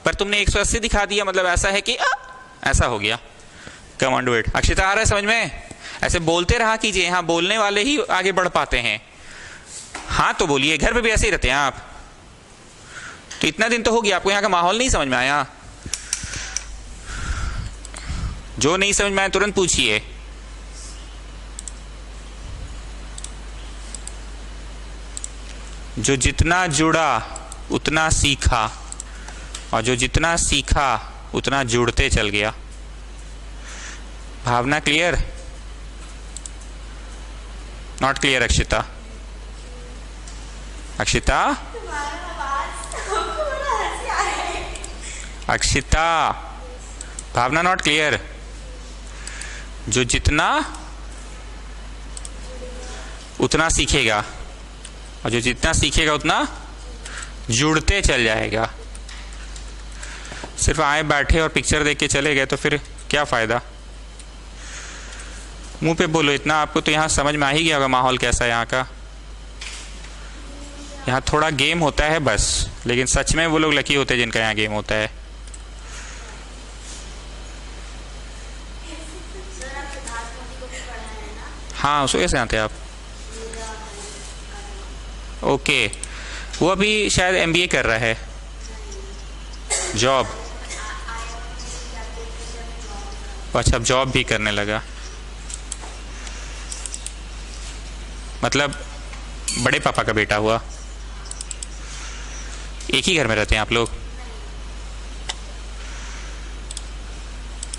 पर तुमने 180 दिखा दिया, मतलब ऐसा है कि ऐसा हो गया। Come on do it. Akshita आ रहा है समझ में? ऐसे बोलते रहा कीजिए, हाँ बोलने वाले ही आगे बढ़ पाते हैं। हाँ तो बोलिए, घर पे भी ऐसे ही रहते हैं आप? तो इतना दिन तो हो गया, आपको यहाँ का माहौल नहीं समझ में आया? जो नहीं समझ में आया तुरंत पूछिए। जो जितना जुड़ा उतना सीखा, और जो जितना सीखा उतना जुड़ते चल गया। Bhavna clear? Not clear Akshita? Akshita? Akshita, Bhavna not clear? जो जितना उतना सीखेगा, और जो जितना सीखेगा उतना जुड़ते चल जाएगा। सिर्फ आए बैठे और पिक्चर देख के चले गए तो फिर क्या फ़ायदा। मुंह पे बोलो इतना, आपको तो यहाँ समझ में आ ही गया होगा माहौल कैसा है यहाँ का। यहाँ थोड़ा गेम होता है बस, लेकिन सच में वो लोग लकी होते हैं जिनका यहाँ गेम होता है। हाँ, उसको कैसे आते हैं आप? ओके, वो अभी शायद MBA कर रहा है। जॉब? अच्छा, अब जॉब भी करने लगा, मतलब बड़े पापा का बेटा हुआ। एक ही घर में रहते हैं आप लोग?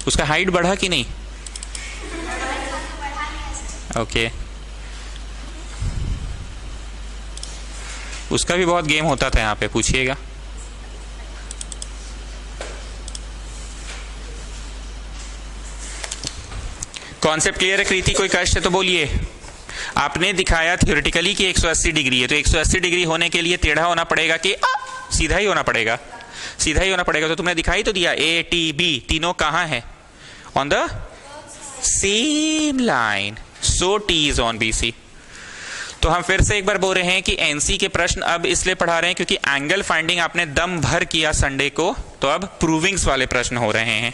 उसका हाइट बढ़ा कि नहीं? ओके, उसका भी बहुत गेम होता था यहाँ पे, पूछिएगा। कॉन्सेप्ट क्लियर है कृति? कोई कष्ट है तो बोलिए। आपने दिखाया थ्योरेटिकली कि 180 डिग्री है, तो 180 डिग्री होने के लिए टेढ़ा होना पड़ेगा कि सीधा ही होना पड़ेगा? सीधा ही होना पड़ेगा। तो तुमने दिखाई तो दिया ATB तीनों कहाँ है? On the same line, so T is on BC। तो हम फिर से एक बार बोल रहे हैं कि NC के प्रश्न अब इसलिए पढ़ा रहे हैं क्योंकि एंगल फाइंडिंग आपने दम भर किया संडे को, तो अब प्रूविंग्स वाले प्रश्न हो रहे हैं।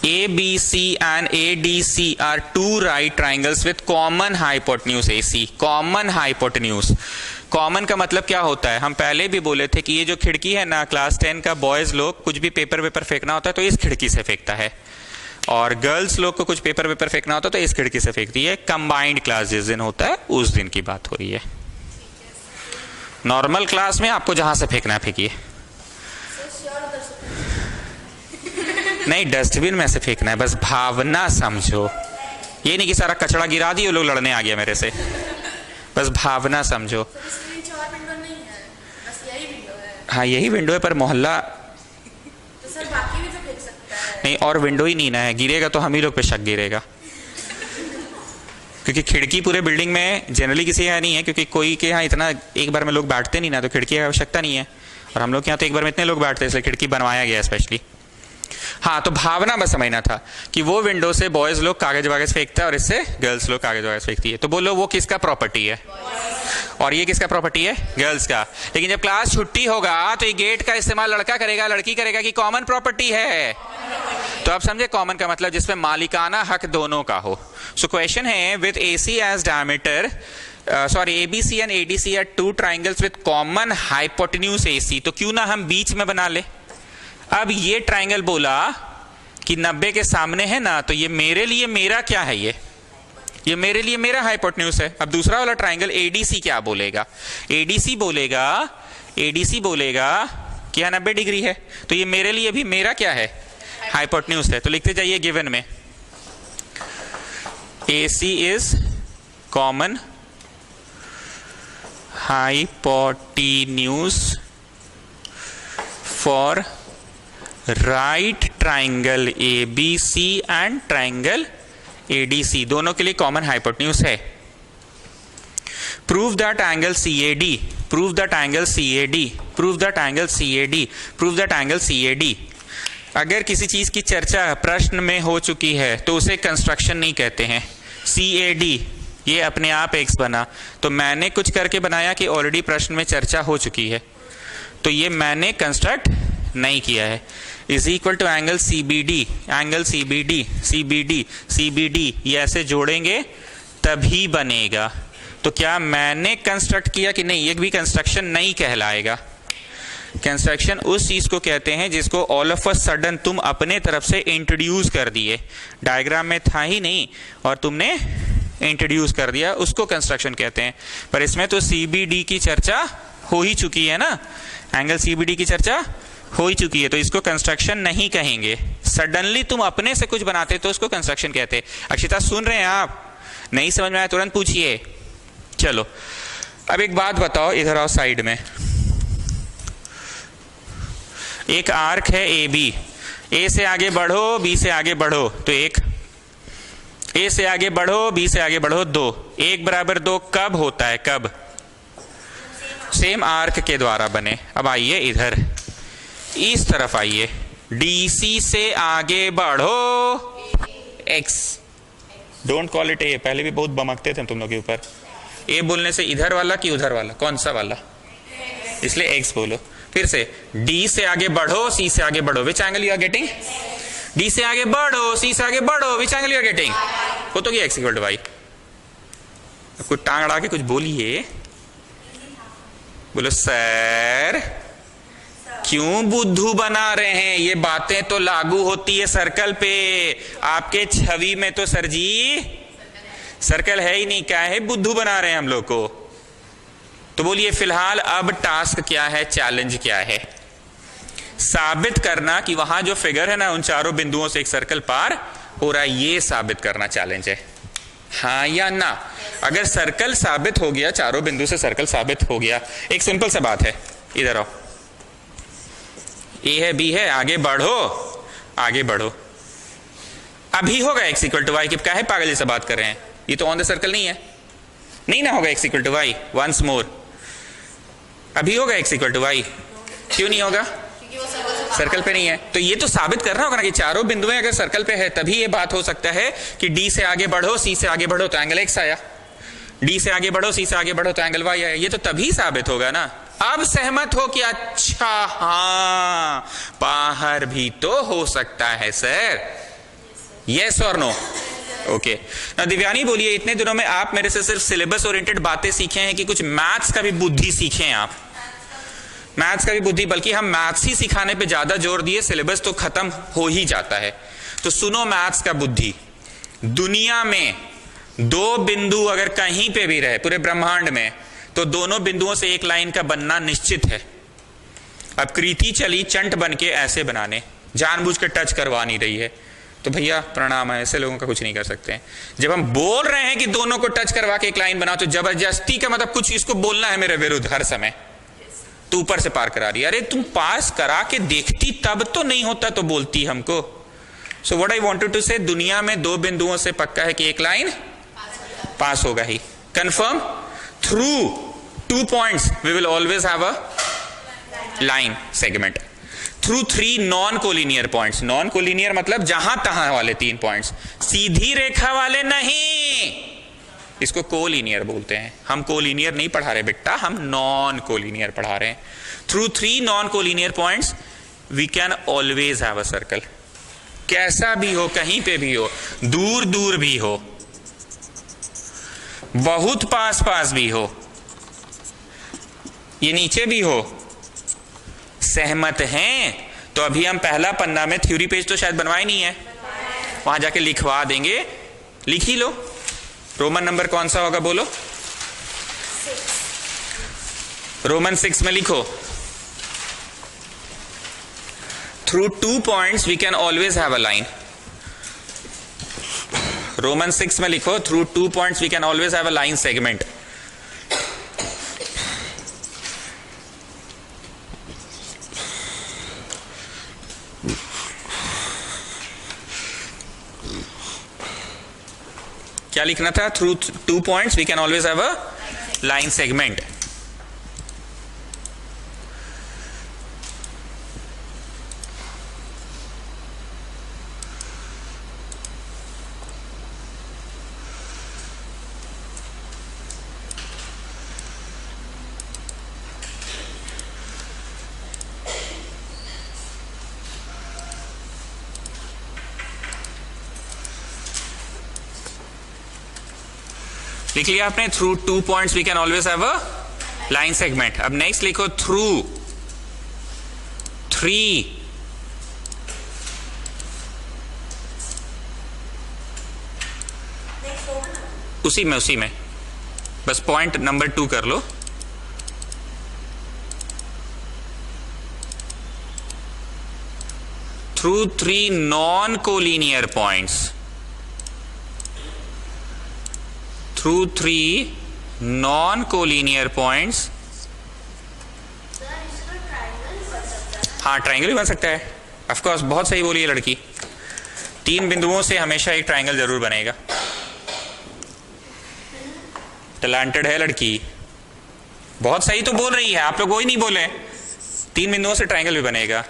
ABC and ADC are two right triangles with common hypotenuse AC. Common hypotenuse. Common का मतलब क्या होता है? हम पहले भी बोले थे कि ये जो खिड़की है ना, क्लास 10 का बॉयज लोग कुछ भी पेपर फेंकना होता है तो इस खिड़की से फेंकता है, और गर्ल्स लोग को कुछ पेपर फेंकना होता है तो इस खिड़की से फेंकती है। कंबाइंड क्लास जिस दिन होता है उस दिन की बात हो रही है। नॉर्मल क्लास में आपको जहां से फेंकना है फेंकिए। नहीं, डस्टबिन में से फेंकना है, बस भावना समझो। ये नहीं कि सारा कचरा गिरा दिए लोग लड़ने आ गया मेरे से, बस भावना समझो। हाँ, यही विंडो है, पर मोहल्ला तो सर बाकी भी तो फेंक सकता है। नहीं, और विंडो ही नहीं ना है, गिरेगा तो हम ही लोग पे शक गिरेगा, क्योंकि खिड़की पूरे बिल्डिंग में जनरली किसी यहाँ नहीं है, क्योंकि कोई के यहाँ इतना एक बार में लोग बैठते नहीं ना, तो खिड़की की आवश्यकता नहीं है। और हम लोग के यहाँ तो एक बार में इतने लोग बैठते हैं, इसलिए खिड़की बनवाया गया स्पेशली। हाँ, तो भावना बस समझना था कि वो विंडो से बॉयज लोग कागज वागज फेंकता है और इससे गर्ल्स लोग कागज वागज फेंकती है। तो बोलो वो किसका प्रॉपर्टी है? और ये किसका प्रॉपर्टी है? गर्ल्स का। लेकिन जब क्लास छुट्टी होगा तो ये गेट का इस्तेमाल लड़का करेगा लड़की करेगा कि कॉमन प्रॉपर्टी है? तो आप समझे कॉमन का मतलब जिसमें मालिकाना हक दोनों का हो। सो क्वेश्चन है with AC as diameter, ABC and ADC are two triangles with common hypotenuse AC। तो क्यों ना हम बीच में बना ले। अब ये ट्राइंगल बोला कि 90 के सामने है ना, तो ये मेरे लिए मेरा क्या है? ये मेरे लिए मेरा हाइपोटेन्यूज है। अब दूसरा वाला ट्राइंगल ADC क्या बोलेगा? ADC बोलेगा कि 90 डिग्री है, तो ये मेरे लिए भी मेरा क्या है? हाइपोटेन्यूज है। तो लिखते जाइए गिवन में AC is common hypotenuse for right triangle ABC and triangle ADC, दोनों के लिए कॉमन हाइपोटेन्यूज है। Prove that angle CAD। अगर किसी चीज की चर्चा प्रश्न में हो चुकी है तो उसे कंस्ट्रक्शन नहीं कहते हैं। CAD ये अपने आप X बना, तो मैंने कुछ करके बनाया कि ऑलरेडी प्रश्न में चर्चा हो चुकी है, तो ये मैंने कंस्ट्रक्ट नहीं किया है। Is equal to angle CBD ये ऐसे जोड़ेंगे तभी बनेगा। तो क्या मैंने कंस्ट्रक्ट किया कि नहीं? ये भी कंस्ट्रक्शन नहीं कहलाएगा। कंस्ट्रक्शन उस चीज को कहते हैं जिसको ऑल ऑफ अ सडन तुम अपने तरफ से इंट्रोड्यूस कर दिए, डायग्राम में था ही नहीं और तुमने इंट्रोड्यूस कर दिया, उसको कंस्ट्रक्शन कहते हैं। पर इसमें तो CBD की चर्चा हो ही चुकी है ना, एंगल CBD की चर्चा हो ही चुकी है, तो इसको कंस्ट्रक्शन नहीं कहेंगे। सडनली तुम अपने से कुछ बनाते तो उसको कंस्ट्रक्शन कहते। अक्षिता सुन रहे हैं आप? नहीं समझ में आया तुरंत पूछिए। चलो अब एक बात बताओ, इधर आओ साइड में। एक आर्क है AB, A से आगे बढ़ो B से आगे बढ़ो, तो एक A से आगे बढ़ो B से आगे बढ़ो 2, 1 बराबर 2 कब होता है? कब? सेम आर्क के द्वारा बने। अब आइए इधर, इस तरफ आइए, डीसी से आगे बढ़ो, एक्स, डोंट कॉल इट ए, पहले भी बहुत बमकते थे तुम लोग के ऊपर। ए बोलने से इधर वाला कि उधर वाला, कौन सा वाला, इसलिए एक्स बोलो। फिर से डी से आगे बढ़ो, सी से आगे बढ़ो, which angle you are getting, D से आगे बढ़ो, सी से आगे बढ़ो, which angle you are getting, वो तो क्या एक्स इक्वल टू वाई। कुछ टांग अड़ा के कुछ बोलिए, बोलो सर क्यों बुद्धू बना रहे हैं, ये बातें तो लागू होती है सर्कल पे, आपके छवि में तो सर जी सर्कल है ही नहीं, क्या है बुद्धू बना रहे हैं हम लोग को। तो बोलिए फिलहाल अब टास्क क्या है, चैलेंज क्या है, साबित करना कि वहां जो फिगर है ना उन चारों बिंदुओं से एक सर्कल पार हो रहा है, ये साबित करना चैलेंज है, हाँ या ना। अगर सर्कल साबित हो गया, चारों बिंदु से सर्कल साबित हो गया, एक सिंपल सा बात है, इधर आओ, ए है बी है, आगे बढ़ो, आगे बढ़ो, अभी होगा एक्स इक्वल टू वाई, क्या है पागल जैसा बात कर रहे हैं, ये तो ऑन द सर्कल नहीं है, नहीं ना होगा X equal to Y, once more, अभी होगा एक्स इक्वल टू वाई, क्यों नहीं होगा, सर्कल पे नहीं है। तो ये तो साबित करना होगा ना कि चारों बिंदुएं अगर सर्कल पे है तभी ये बात हो सकता है कि डी से आगे बढ़ो, सी से आगे बढ़ो तो एंगल एक्स आया, डी से आगे बढ़ो, सी से आगे बढ़ो तो एंगल वाई आया, ये तो तभी साबित होगा ना। अब सहमत हो कि अच्छा हाँ बाहर भी तो हो सकता है सर, यस और नो, ओके। दिव्यानी बोलिए, इतने दिनों में आप मेरे से सिर्फ सिलेबस ओरिएंटेड बातें सीखे हैं कि कुछ मैथ्स का भी बुद्धि सीखे हैं आप, मैथ्स का भी बुद्धि, बल्कि हम मैथ्स ही सिखाने पे ज्यादा जोर दिए, सिलेबस तो खत्म हो ही जाता है। तो सुनो मैथ्स का बुद्धि, दुनिया में दो बिंदु अगर कहीं पे भी रहे पूरे ब्रह्मांड में, तो दोनों बिंदुओं से एक लाइन का बनना निश्चित है। अब कृति चली चंट बन के ऐसे बनाने, जानबूझ के टच करवा नहीं रही है, तो भैया प्रणाम है, ऐसे लोगों का कुछ नहीं कर सकते हैं। जब हम बोल रहे हैं कि दोनों को टच करवा के एक लाइन बनाओ, तो जबरदस्ती का मतलब कुछ इसको बोलना है मेरे विरुद्ध हर समय, तू ऊपर से पार करा रही है, अरे तुम पास करा के देखती तब तो नहीं होता तो बोलती हमको। So what I wanted to say, दुनिया में दो बिंदुओं से पक्का है कि एक लाइन पास होगा ही, confirm. Through 2 points we will always have a line segment, through 3 non collinear points, non collinear मतलब जहां तहां वाले 3 पॉइंट्स, सीधी रेखा वाले नहीं, इसको कोलिनियर बोलते हैं। हम कोलिनियर नहीं पढ़ा रहे बेटा, हम नॉन कोलिनियर पढ़ा रहे हैं। Through 3 non collinear points we can always have a circle, कैसा भी हो, कहीं पे भी हो, दूर दूर भी हो, बहुत पास पास भी हो, ये नीचे भी हो, सहमत हैं तो अभी हम पहला पन्ना में थ्योरी पेज तो शायद बनवाए नहीं है, वहां जाके लिखवा देंगे, लिख ही लो। रोमन नंबर कौन सा होगा बोलो, रोमन 6 में लिखो, through 2 points we can always have a line. Roman 6 में लिखो, through 2 points we can always have a line segment. क्या लिखना था, through 2 points we can always have a line segment. लिख लिया आपने, through 2 points we can always have a line segment. अब नेक्स्ट लिखो, थ्रू 3 उसी में बस पॉइंट नंबर 2 कर लो, through 3 non collinear points, through 3 non collinear points. हाँ ट्राइंगल भी बन सकता है, ऑफ कोर्स, बहुत सही बोली है लड़की, 3 बिंदुओं से हमेशा एक ट्राइंगल जरूर बनेगा, टैलेंटेड है लड़की। बहुत सही तो बोल रही है, आप लोग वही नहीं बोले। 3 बिंदुओं से ट्रायंगल भी बनेगा,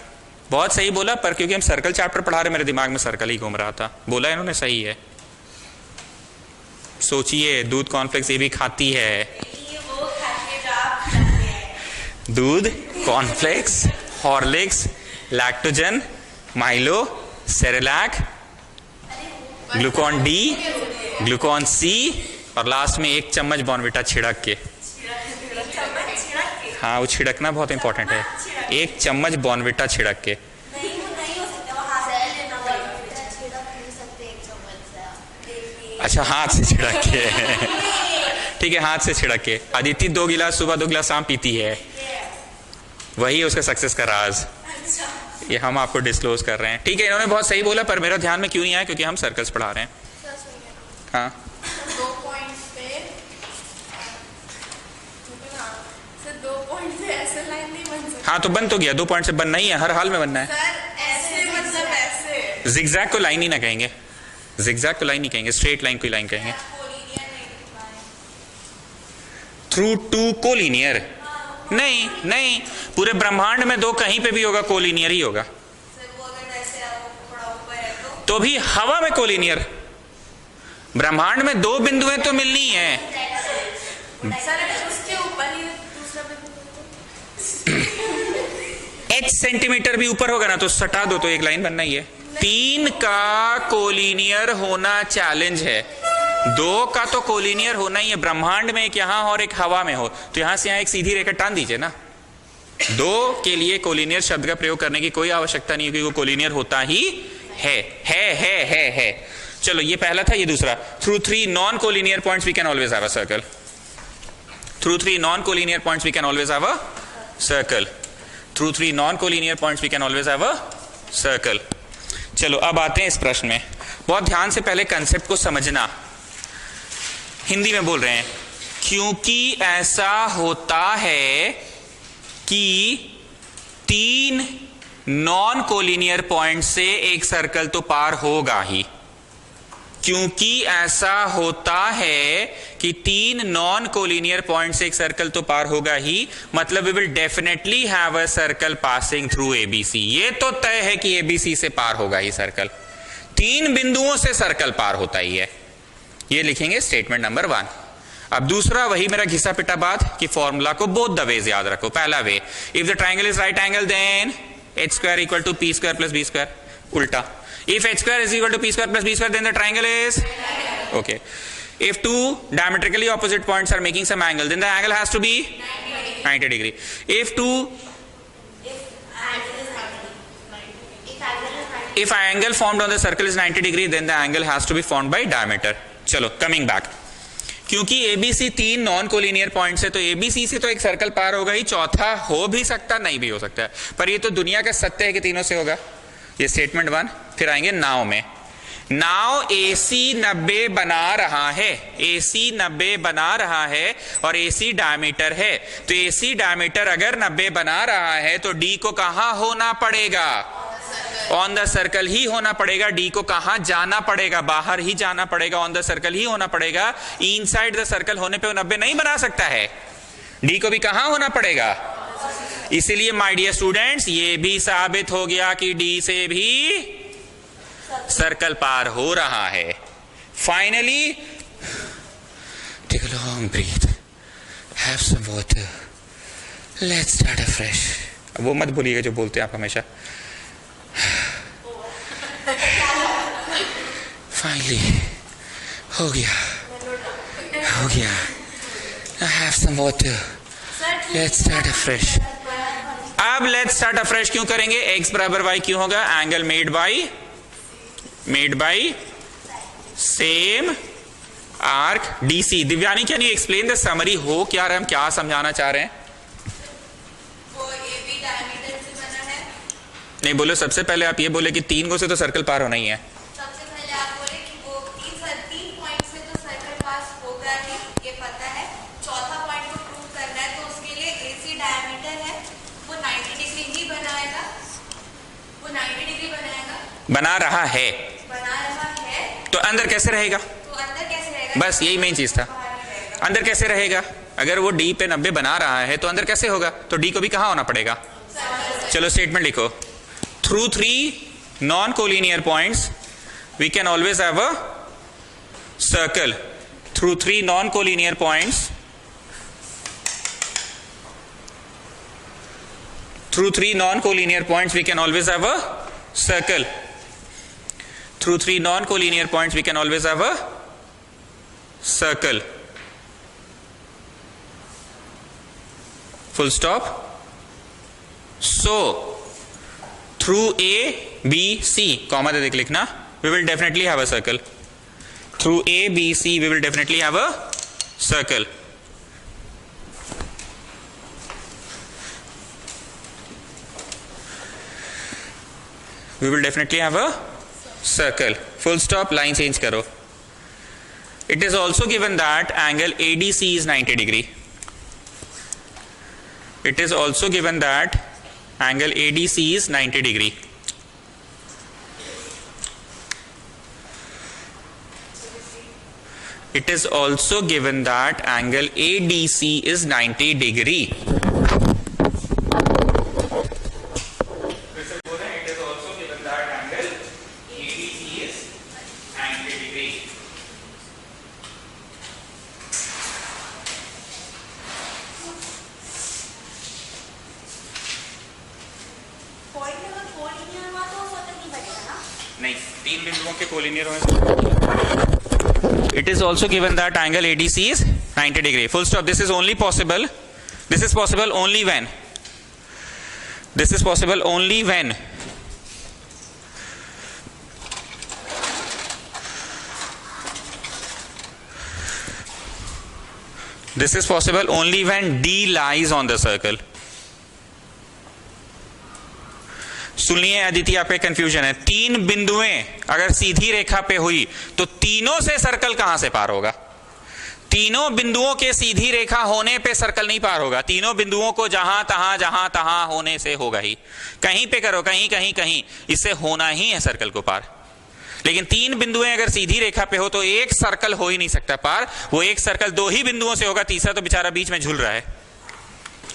बहुत सही बोला, पर क्योंकि हम सर्कल चैप्टर पढ़ा रहे मेरे दिमाग में सर्कल ही घूम रहा था। बोला इन्होंने सही है। सोचिए, दूध कॉर्नफ्लेक्स ये भी खाती है। ये वो खाती है जो आप खाते हैं। दूध, cornflakes, Horlicks, Lactogen, Milo, Cerelac, Glucon D, Glucon C, और लास्ट में 1 चम्मच बॉर्नविटा छिड़क के। हाँ, वो छिड़कना बहुत इंपॉर्टेंट है। 1 चम्मच बॉर्नविटा छिड़क के। नहीं, वो नहीं हो सकता, वो हाथ से लेना पड़ेगा। छिड़क नहीं सकते 1 चम्मच से। अच्छा, हाथ से छिड़क के। ठीक है, हाथ से छिड़क के। अदिति 2 गिलास सुबह 2 गिलास शाम पीती है, वही है उसका सक्सेस का राज। ये हम आपको डिस्क्लोज कर रहे हैं। ठीक है, इन्होंने बहुत सही बोला, पर मेरा ध्यान में क्यों नहीं आया, क्योंकि हम सर्कल्स पढ़ा रहे हैं। हाँ, 2 पॉइंट पे ऐसे लाइन नहीं बन सकती। हाँ, तो बन तो गया, 2 पॉइंट से बनना ही है, हर हाल में बनना है। सर ऐसे मतलब ऐसे जिगजैग को लाइन ही ना कहेंगे, जिगजैग को लाइन नहीं कहेंगे, स्ट्रेट लाइन को लाइन कहेंगे। थ्रू टू कोलिनियर, नहीं नहीं, पूरे ब्रह्मांड में 2 कहीं पे भी होगा कोलिनियर ही होगा। तो भी हवा में कोलिनियर, ब्रह्मांड में 2 बिंदुएं तो मिलनी है। उसके ऊपर ही दूसरा H सेंटीमीटर भी ऊपर होगा ना, तो सटा दो तो एक लाइन बनना ही है। 3 का कोलिनियर होना चैलेंज है, 2 का तो कोलिनियर होना ही है। ब्रह्मांड में एक यहां और एक हवा में हो, तो यहां से यहां एक सीधी रेखा टान दीजिए ना। 2 के लिए कोलिनियर शब्द का प्रयोग करने की कोई आवश्यकता नहीं है, क्योंकि वो कोलिनियर होता ही है। चलो, ये पहला था, ये दूसरा। Through 3 non collinear points we can always have a circle. Through 3 non collinear points we can always have a circle. Through 3 non collinear points we can always have a circle. चलो, अब आते हैं इस प्रश्न में। बहुत ध्यान से पहले कंसेप्ट को समझना। हिंदी में बोल रहे हैं, क्योंकि ऐसा होता है कि 3 नॉन कोलिनियर पॉइंट से एक सर्कल तो पार होगा ही। क्योंकि ऐसा होता है कि 3 नॉन कोलिनियर पॉइंट से एक सर्कल तो पार होगा ही, मतलब we will definitely have a circle passing through ABC. ये तो तय है कि एबीसी से पार होगा ही सर्कल। 3 बिंदुओं से सर्कल पार होता ही है, ये लिखेंगे स्टेटमेंट नंबर 1। अब दूसरा, वही मेरा घिसा पिटा बात कि फॉर्मूला को बोथ द वेज याद रखो। पहला way, if the triangle is right angle then h square equal to p square plus b square. उल्टा, if h square is equal to p square plus b square, then the triangle is okay. If 2 diametrically opposite points are making some angle, then the angle has to be 90 degree. If angle formed on the circle is 90 degree, then the angle has to be formed by diameter. चलो, coming back. क्योंकि ABC 3 नॉन कोलिनियर पॉइंट्स है, तो ABC से तो एक सर्कल पार होगा ही, चौथा हो भी सकता, नहीं भी हो सकता है, पर ये तो दुनिया का सत्य है कि तीनों से होगा। ये स्टेटमेंट 1। फिर आएंगे नाव में। नाव AC 90 बना रहा है, AC 90 बना रहा है और AC डायमीटर है। तो AC डायमीटर अगर 90 बना रहा है, तो D को कहां होना पड़ेगा? ऑन द सर्कल ही होना पड़ेगा। डी को कहां जाना पड़ेगा? बाहर ही जाना पड़ेगा, ऑन द सर्कल ही होना पड़ेगा। इनसाइड द सर्कल होने पे वो 90 नहीं बना सकता है। डी को भी कहां होना पड़ेगा? इसीलिए माय डियर स्टूडेंट्स, ये भी साबित हो गया कि डी से भी सर्कल पार हो रहा है। Finally, take a long breath, have some water, let's start afresh. वो मत भूलिएगा जो बोलते हैं आप हमेशा। फाइनली हो गया, हो गया। I have some water. Let's start afresh. अब let's start afresh क्यों करेंगे? x बराबर y क्यों होगा? Angle made by same arc DC। Divyani, can you explain the summary? हो क्या रहा है, हम क्या समझाना चाह रहे हैं? वो AB डायमीटर से बना है। नहीं बोलो, सबसे पहले आप ये बोले कि 3 को से तो सर्कल पार होना ही है। सबसे पहले आप बोले कि वो 3 पॉइंट से तो सर्कल पास होगा ही, ये पता है। चौथा पॉइंट को प्रूव करना है, तो उसके लिए AC डायमीटर है, वो 90 डिग्री ही बनाएगा, वो 90 डिग्री बनाएगा, बना रहा है। तो अंदर कैसे रहेगा? तो अंदर कैसे रहेगा? बस यही मेन चीज था। अंदर कैसे रहेगा? अगर वो डी पे 90 बना रहा है तो अंदर कैसे होगा? तो डी को भी कहाँ होना पड़ेगा? चलो स्टेटमेंट लिखो। Through 3 non collinear points we can always have a circle. Through 3 non collinear points, through 3 non-collinear points we can always have a circle. Through 3 non-collinear points we can always have a circle. Full stop. So through A, B, C, comma दे देख लिखना, we will definitely have a circle. Through A, B, C we will definitely have a circle. We will definitely have a circle. Full stop, line change karo. It is also given that angle ADC is 90 degree. It is also given that angle ADC is 90 degree. It is also given that angle ADC is 90 degree. नहीं, 3 बिंदुओं के कोलिनियर होने से। It is also given that angle ADC is 90 degree. Full stop. This is only possible. This is possible only when. This is possible only when this is possible only when D lies on the circle. सुनिए अदिति, आप पे कंफ्यूजन है। 3 बिंदुएं अगर सीधी रेखा पे हुई तो तीनों से सर्कल कहां से पार होगा? तीनों बिंदुओं के सीधी रेखा होने पे सर्कल नहीं पार होगा। तीनों बिंदुओं को जहां तहां होने से होगा ही। कहीं पे करो, कहीं कहीं कहीं, इससे होना ही है सर्कल को पार। लेकिन 3 बिंदुएं अगर सीधी रेखा पे हो तो एक सर्कल हो ही नहीं सकता पार। वो एक सर्कल 2 ही बिंदुओं से होगा, तीसरा तो बेचारा बीच में झूल रहा है।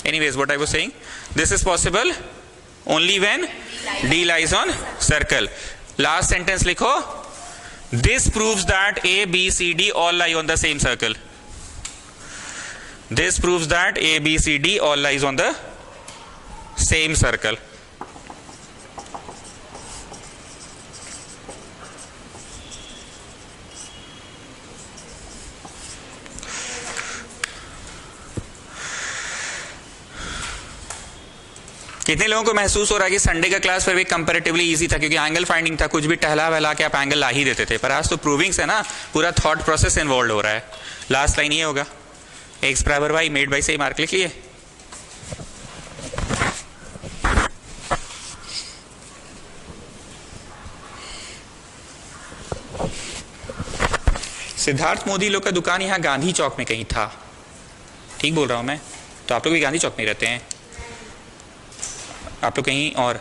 Anyways, what I was saying, this is possible only when D lies on circle. Last sentence लिखो, this proves that A, B, C, D all lie on the same circle. This proves that A, B, C, D all lies on the same circle. कितने लोगों को महसूस हो रहा है कि संडे का क्लास फिर भी कंपैरेटिवली इजी था, क्योंकि एंगल फाइंडिंग था, कुछ भी टहला वहला के आप एंगल ला ही देते थे। पर आज तो प्रूविंग्स है ना, पूरा थॉट प्रोसेस इन्वॉल्व हो रहा है। लास्ट लाइन ये होगा, एक्स बराबर वाई, मेड बाई से ही मार्क लिख लिए। सिद्धार्थ मोदी लोग का दुकान यहाँ गांधी चौक में कहीं था, ठीक बोल रहा हूं मैं? तो आप लोग भी गांधी चौक में रहते हैं, आप लोग कहीं और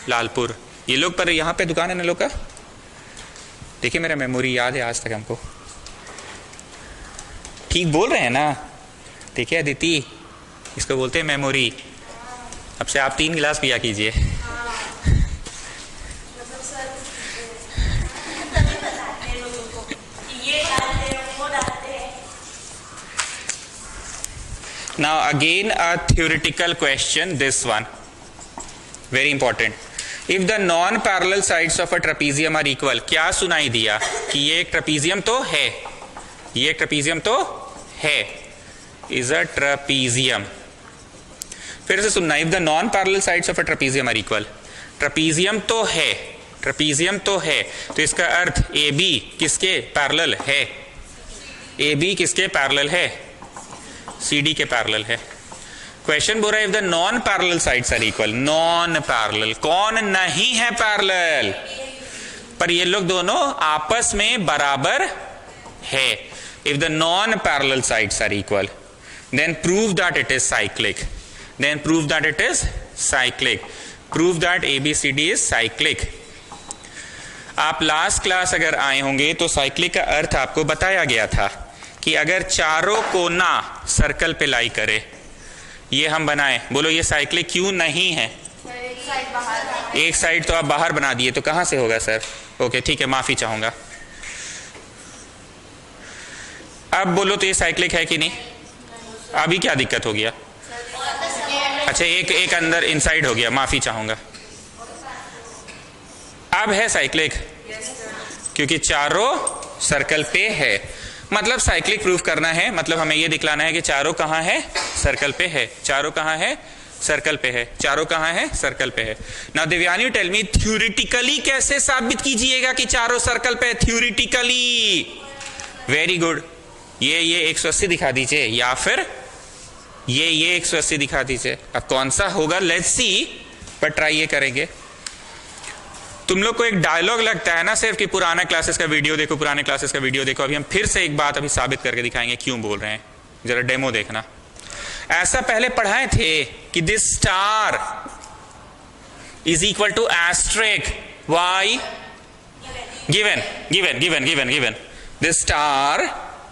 लालपुर, ये लोग पर यहाँ पे दुकान है ना लोग का। देखिए मेरा मेमोरी याद है आज तक हमको, ठीक बोल रहे हैं ना? देखिए अदिति, इसको बोलते हैं मेमोरी। अब से आप 3 गिलास पिया कीजिए। Now again a theoretical question, this one very important. If the non-parallel sides of a trapezium are equal, क्या सुनाई दिया कि ये एक ट्रपीजियम तो है, ये एक ट्रपीजियम तो है, is a trapezium. फिर से सुनना, if the non-parallel sides of a trapezium are equal, trapezium तो है, ट्रपीजियम तो है, तो इसका अर्थ AB किसके पैरेलल है? AB किसके पैरेलल है? CD के पैरेलल है। क्वेश्चन बोल रहा है if the non parallel sides are equal. Non parallel, कौन नहीं है पैरेलल? पर ये लोग दोनों आपस में बराबर है। If the non parallel sides are equal then prove that it is cyclic, then prove that it is cyclic, prove that ABCD is cyclic. आप लास्ट क्लास अगर आए होंगे तो साइक्लिक का अर्थ आपको बताया गया था कि अगर चारों कोना सर्कल पे लाई करे, ये हम बनाए, बोलो ये साइक्लिक क्यों नहीं है? एक साइड तो आप बाहर बना दिए, तो कहां से होगा सर? ओके ठीक है, माफी चाहूंगा। अब बोलो तो ये साइक्लिक है कि नहीं? अभी क्या दिक्कत हो गया? अच्छा एक अंदर इनसाइड हो गया, माफी चाहूंगा। अब है साइक्लिक क्योंकि चारों सर्कल पे है। मतलब साइक्लिक प्रूफ करना है, मतलब हमें ये दिखलाना है कि चारों कहां है? सर्कल पे है। चारों कहां है? सर्कल पे है। चारों कहां है? सर्कल पे है। Now Devyani tell me, theoretically कैसे साबित कीजिएगा कि चारों सर्कल पे? Theoretically, very good. ये 180 दिखा दीजिए, या फिर ये 180 दिखा दीजिए। अब कौन सा होगा लेट्स सी, पर ट्राई ये करेंगे। तुम लोग को एक डायलॉग लगता है ना सिर्फ कि पुराना क्लासेस का वीडियो देखो, पुराने क्लासेस का वीडियो देखो। अभी हम फिर से एक बात अभी साबित करके दिखाएंगे क्यों बोल रहे हैं, जरा डेमो देखना। ऐसा पहले पढ़ाए थे कि this star is equal to asterisk Y given this star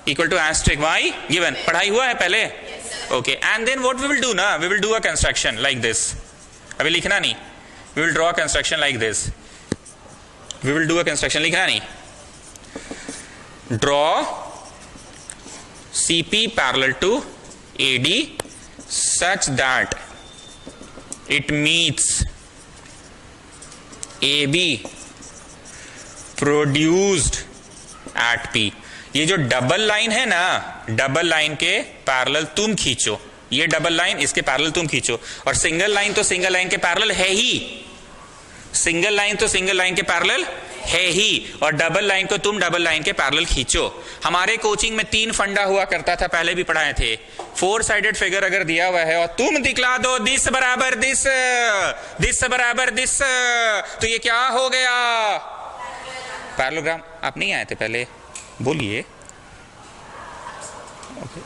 equal to asterisk Y given, पढ़ाई हुआ है पहले? Okay, and then what we will do ना, we will do a construction like this. अभी लिखना नहीं, we will draw a construction like this. We will do a construction, लिखना नहीं। Draw CP parallel to AD such that it meets AB produced at P। ये जो डबल लाइन है ना, डबल लाइन के पैरेलल तुम खींचो, ये डबल लाइन इसके पैरेलल तुम खींचो, और सिंगल लाइन तो सिंगल लाइन के पैरेलल है ही, सिंगल लाइन तो सिंगल लाइन के पैरेलल है ही, और डबल लाइन को तुम डबल लाइन के पैरेलल खींचो। हमारे कोचिंग में 3 फंडा हुआ करता था, पहले भी पढ़ाए थे। 4 साइडेड फिगर अगर दिया हुआ है और तुम दिखला दो दिस बराबर दिस, दिस बराबर दिस, तो ये क्या हो गया? पैरेललोग्राम। आप नहीं आए थे पहले, बोलिए।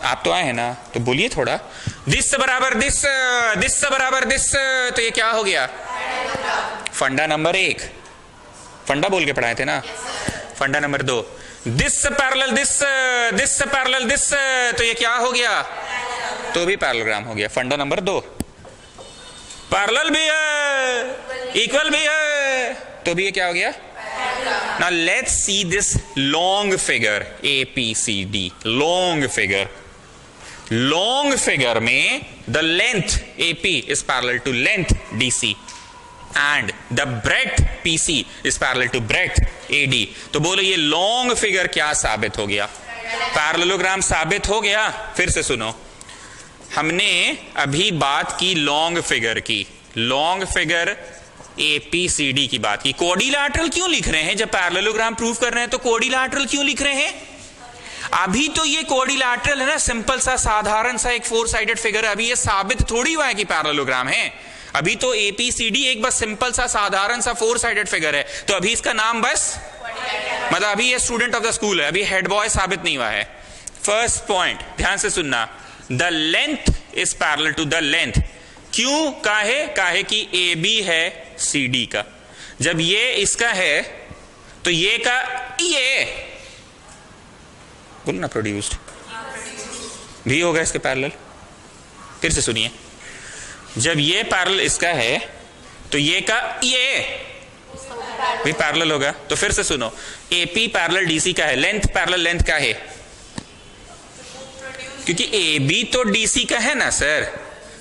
आप तो आए हैं ना, तो बोलिए थोड़ा। दिस बराबर दिस, दिस बराबर दिस, तो ये क्या हो गया? फंडा नंबर 1, फंडा बोल के पढ़ाए थे ना। फंडा number 2, this parallel this, this parallel this, तो ये क्या हो गया? तो भी पैरेललोग्राम हो गया। फंडा नंबर 2, पैरेलल भी है, इक्वल भी है, तो भी ये क्या हो गया? Now let's see this long figure APCD, long figure। long figure में the length AP is parallel to length DC and the breadth PC is parallel to breadth AD। तो बोलो ये long figure क्या साबित हो गया? पैरेललोग्राम साबित हो गया। फिर से सुनो, हमने अभी बात की लॉन्ग फिगर की, लॉन्ग फिगर APCD की बात की। कोडिलैटरल क्यों लिख रहे हैं? जब पैरेललोग्राम प्रूव कर रहे हैं तो कोडिलैटरल क्यों लिख रहे हैं? अभी तो ये कोडिलैटरल है ना, सिंपल सा साधारण सा एक 4 साइडेड फिगर है। अभी ये साबित थोड़ी हुआ है कि पैरेललोग्राम है। अभी तो APCD एक बस सिंपल सा साधारण सा 4 साइडेड फिगर है, तो अभी इसका नाम बस मतलब अभी ये स्टूडेंट ऑफ द स्कूल है, अभी हेड बॉय साबित नहीं हुआ है। फर्स्ट पॉइंट ध्यान से सुनना, the length is parallel to the length. क्यों? काहे कि AB है CD का। जब ये इसका है तो ये का ये बोलो ना प्रोड्यूस्ड भी होगा इसके पैरेलल। फिर से सुनिए, जब ये पैरेलल इसका है तो ये का ये भी पैरेलल होगा। तो फिर से सुनो, AP पैरेलल DC का है, लेंथ पैरेलल लेंथ का है, क्योंकि AB तो DC का है ना सर,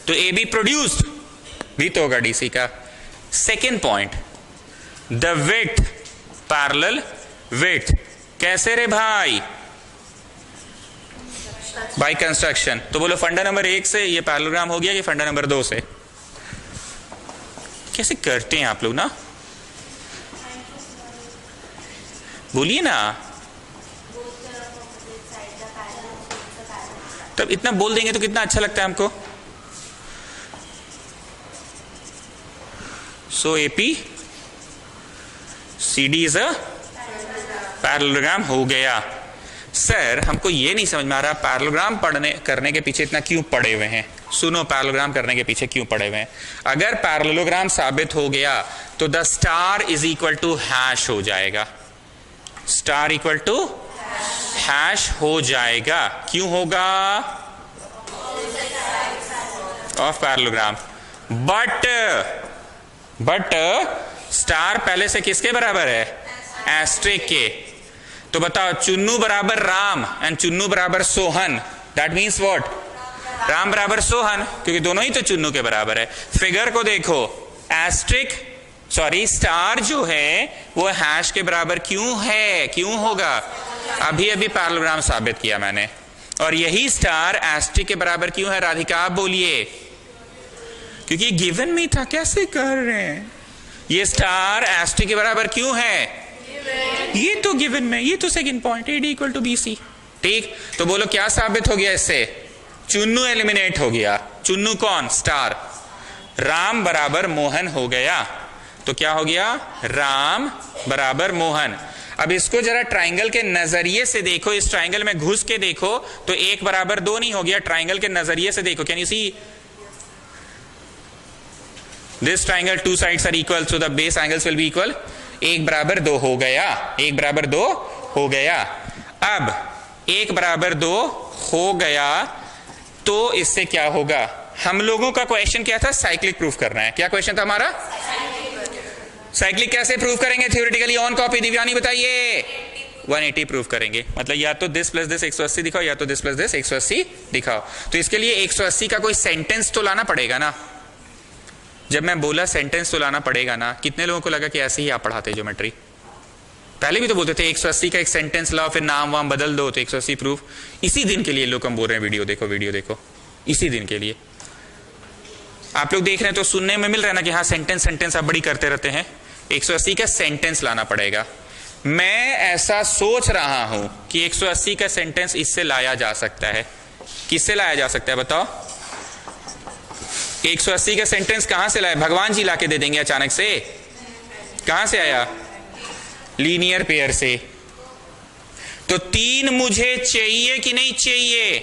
तो AB प्रोड्यूस्ड भी तो होगा DC का। Second point, the width parallel width. कैसे रे भाई? By construction. तो बोलो फंडा नंबर 1 से ये पैरेललोग्राम हो गया कि फंडा नंबर 2 से? कैसे करते हैं आप लोग ना, बोलिए ना। तब इतना बोल देंगे तो कितना अच्छा लगता है हमको। So APCD is a parallelogram हो गया। सर हमको ये नहीं समझ में आ रहा पैरेललोग्राम करने के पीछे इतना क्यों पड़े हुए हैं। सुनो, पैरेललोग्राम करने के पीछे क्यों पड़े हुए हैं? अगर पैरेललोग्राम साबित हो गया तो the star is equal to hash हो जाएगा। स्टार इक्वल टू हैश हो जाएगा। क्यों होगा? Of parallelogram. बट स्टार पहले से किसके बराबर है? एस्ट्रिक के। तो बताओ, चुन्नू बराबर राम एंड चुन्नू बराबर Sohan, that means what? Ram बराबर सोहन, क्योंकि दोनों ही तो चुन्नू के बराबर है। फिगर को देखो, एस्ट्रिक सॉरी स्टार जो है वो हैश के बराबर क्यों है? क्यों होगा? अभी अभी पैरेललोग्राम साबित किया मैंने। और यही स्टार एस्ट्रिक के बराबर क्यों है? राधिका आप बोलिए। क्योंकि गिवन में था। कैसे कर रहे हैं? ये स्टार एस्ट्रिक के बराबर क्यों है? ये तो गिवन में, ये तो second point, AD equal to BC। ठीक, तो बोलो क्या साबित हो गया इससे? चुन्नू एलिमिनेट हो गया। चुन्नू कौन? स्टार। राम बराबर मोहन हो गया। तो क्या हो गया? राम बराबर मोहन। अब इसको जरा ट्राइंगल के नजरिए से देखो, इस ट्राइंगल में घुस के देखो तो 1 बराबर 2 नहीं हो गया। ट्राइंगल के नजरिए से देखो, can you see this triangle? 2 sides are equal, so the base angles will be equal. 1 बराबर 2 हो गया। 1 बराबर 2 हो गया। अब 1 बराबर 2 हो गया तो इससे क्या होगा? हम लोगों का क्वेश्चन क्या था? साइक्लिक प्रूफ करना है। क्या क्वेश्चन था हमारा? साइक्लिक कैसे प्रूफ करेंगे थ्योरेटिकली? ऑन कॉपी दिव्यानी बताइए। 180 प्रूफ करेंगे। मतलब या तो दिस प्लस दिस 180 दिखाओ, या तो दिस प्लस दिस 180 दिखाओ। तो इसके लिए 180 का कोई सेंटेंस तो लाना पड़ेगा ना। जब मैं बोला सेंटेंस तो लाना पड़ेगा ना, कितने लोगों को लगा कि ऐसे ही आप पढ़ाते ज्योमेट्री? पहले भी तो बोलते थे 180 का एक सेंटेंस लाओ, फिर नाम वाम बदल दो तो 180 प्रूफ। इसी दिन के लिए लोग हम बोल रहे हैं वीडियो देखो, वीडियो देखो, इसी दिन के लिए। आप लोग देख रहे हैं तो सुनने में मिल रहा है ना कि हाँ सेंटेंस आप बड़ी करते रहते हैं। 180 का सेंटेंस लाना पड़ेगा। मैं ऐसा सोच रहा हूं कि 180 का सेंटेंस इससे लाया जा सकता है। किससे लाया जा सकता है बताओ? 180 का सेंटेंस कहां से लाए? भगवान जी लाके दे देंगे अचानक से? कहां से आया? लीनियर पेयर से। तो 3 मुझे चाहिए कि नहीं चाहिए?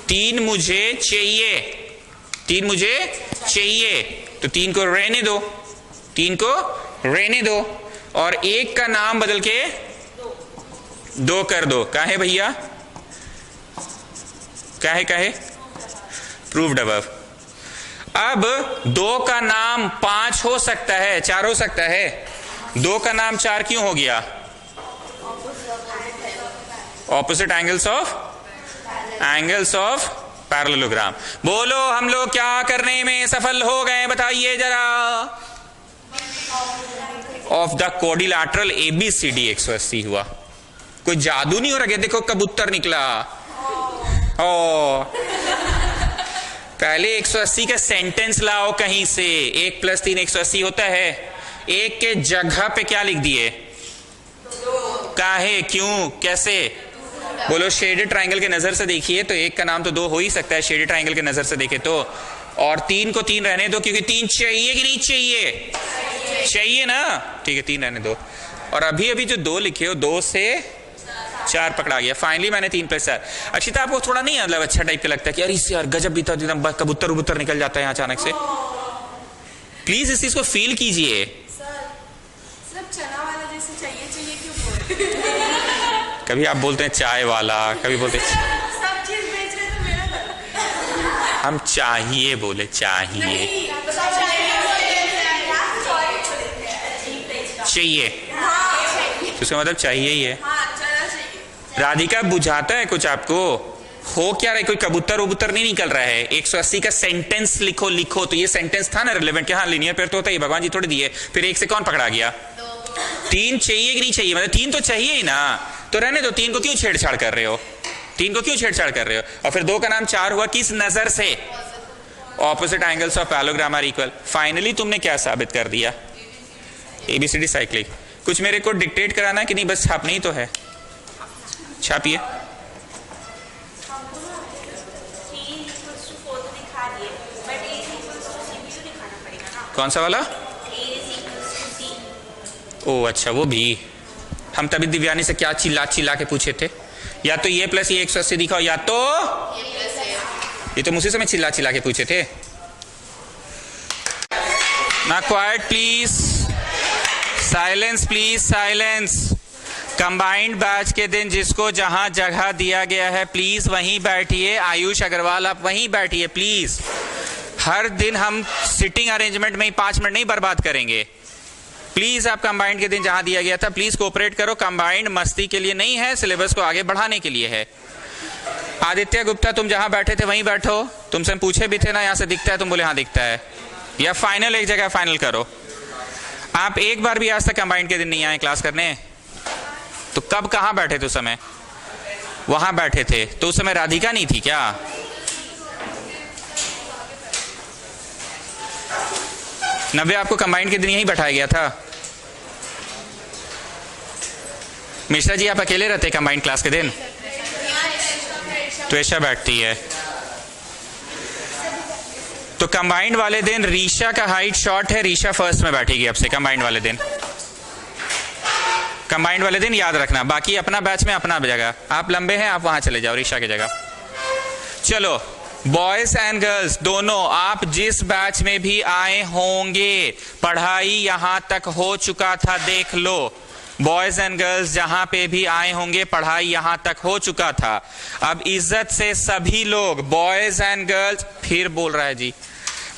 3 मुझे चाहिए। 3 मुझे चाहिए तो 3 को रहने दो, 3 को रहने दो और 1 का नाम बदल के 2 कर दो। काहे भैया? काहे? Proved above. अब 2 का नाम 5 हो सकता है, 4 हो सकता है। 2 का नाम 4 क्यों हो गया? Opposite angles of parallelogram. बोलो हम लोग क्या करने में सफल हो गए बताइए जरा? ऑफ द क्वाड्रिलैटरल ABCD 180 हुआ। कोई जादू नहीं हो रहा? देखो कबूतर निकला। पहले 180 का सेंटेंस लाओ कहीं से। 1 + 3 180 होता है। 1 के जगह पे क्या लिख दिए? काहे? क्यों? कैसे? बोलो शेडेड ट्राइंगल के नजर से देखिए तो 1 का नाम तो 2 हो ही सकता है शेडेड ट्राइंगल के नजर से देखे तो। और 3 को 3 रहने दो, क्योंकि 3 चाहिए कि नहीं चाहिए? चाहिए ना। ठीक है 3 रहने दो। और अभी अभी जो 2 लिखे हो 2 से 4 पकड़ा गया। फाइनली मैंने 3 + 4। अक्षिता आपको थोड़ा नहीं मतलब अच्छा टाइप का लगता है कि अरे इससे यार गजब भी था, कबूतर उबूतर निकल जाता है यहाँ अचानक से? प्लीज इस चीज को फील कीजिए। सिर्फ चना वाला जैसे चाहिए क्यों? कभी आप बोलते हैं चाय वाला, कभी बोलते हैं सब चीज बेच रहे तो मेरा गलत। हम चाहिए बोले, चाहिए चाहिए तो उसका मतलब चाहिए ही है। राधिका बुझाता है कुछ आपको? हो क्या रहा है? कोई कबूतर उबूतर नहीं निकल रहा है। 180 का सेंटेंस लिखो तो ये सेंटेंस था ना रिलेवेंट? हाँ लीनियर पेयर तो होता है, भगवान जी थोड़ी दिए। फिर 1 से कौन पकड़ा गया? 3 चाहिए कि नहीं चाहिए? मतलब 3 तो चाहिए ही ना, तो रहने दो। 3 को क्यों छेड़छाड़ कर रहे हो? 3 को क्यों छेड़छाड़ कर रहे हो? और फिर 2 का नाम 4 हुआ किस नजर से? Opposite angles of parallelogram are equal. Finally तुमने क्या साबित कर दिया? ABCD cyclic. कुछ मेरे को डिक्टेट कराना है कि नहीं? बस छापनी ही तो है, छापिए। कौन सा वाला? ओ अच्छा, वो भी हम तभी दिव्यानी से क्या चिल्ला के पूछे थे, या तो ये प्लस ये 180 दिखाओ, या तो ये तो मुझसे मैं चिल्ला के पूछे थे ना। Quite please, silence please, silence. Combined batch के दिन जिसको जहां जगह दिया गया है प्लीज वहीं बैठिए। आयुष अग्रवाल आप वहीं बैठिए प्लीज। हर दिन हम सिटिंग अरेंजमेंट में ही 5 मिनट नहीं बर्बाद करेंगे। प्लीज आप कंबाइंड के दिन जहां दिया गया था प्लीज कोऑपरेट करो। कंबाइंड मस्ती के लिए नहीं है, सिलेबस को आगे बढ़ाने के लिए है। आदित्य गुप्ता तुम जहां बैठे थे वहीं बैठो। तुमसे पूछे भी थे ना, यहां से दिखता है? तुम बोले हाँ दिखता है। या फाइनल एक जगह फाइनल करो। आप एक बार भी आज तक कंबाइंड के दिन नहीं आए क्लास करने, तो कब कहां बैठे थे उस समय? वहां बैठे थे। तो उस समय राधिका नहीं थी क्या? नव्य आपको कंबाइंड के दिन यहीं बैठाया गया था? मिश्रा जी आप अकेले रहते कंबाइंड क्लास के दिन? त्वेषा बैठती है। तो कंबाइंड वाले दिन रीशा का हाइट शॉर्ट है, रीशा फर्स्ट में बैठेगी अब से कंबाइंड वाले दिन। कंबाइंड वाले दिन याद रखना। बाकी अपना बैच में अपना जगह, आप लंबे हैं आप वहां चले जाओ रीशा की जगह। चलो बॉयज एंड गर्ल्स दोनों, आप जिस बैच में भी आए होंगे पढ़ाई यहां तक हो चुका था, देख लो। बॉयज एंड गर्ल्स जहां पे भी आए होंगे पढ़ाई यहां तक हो चुका था। अब इज्जत से सभी लोग, बॉयज एंड गर्ल्स, फिर बोल रहा है जी,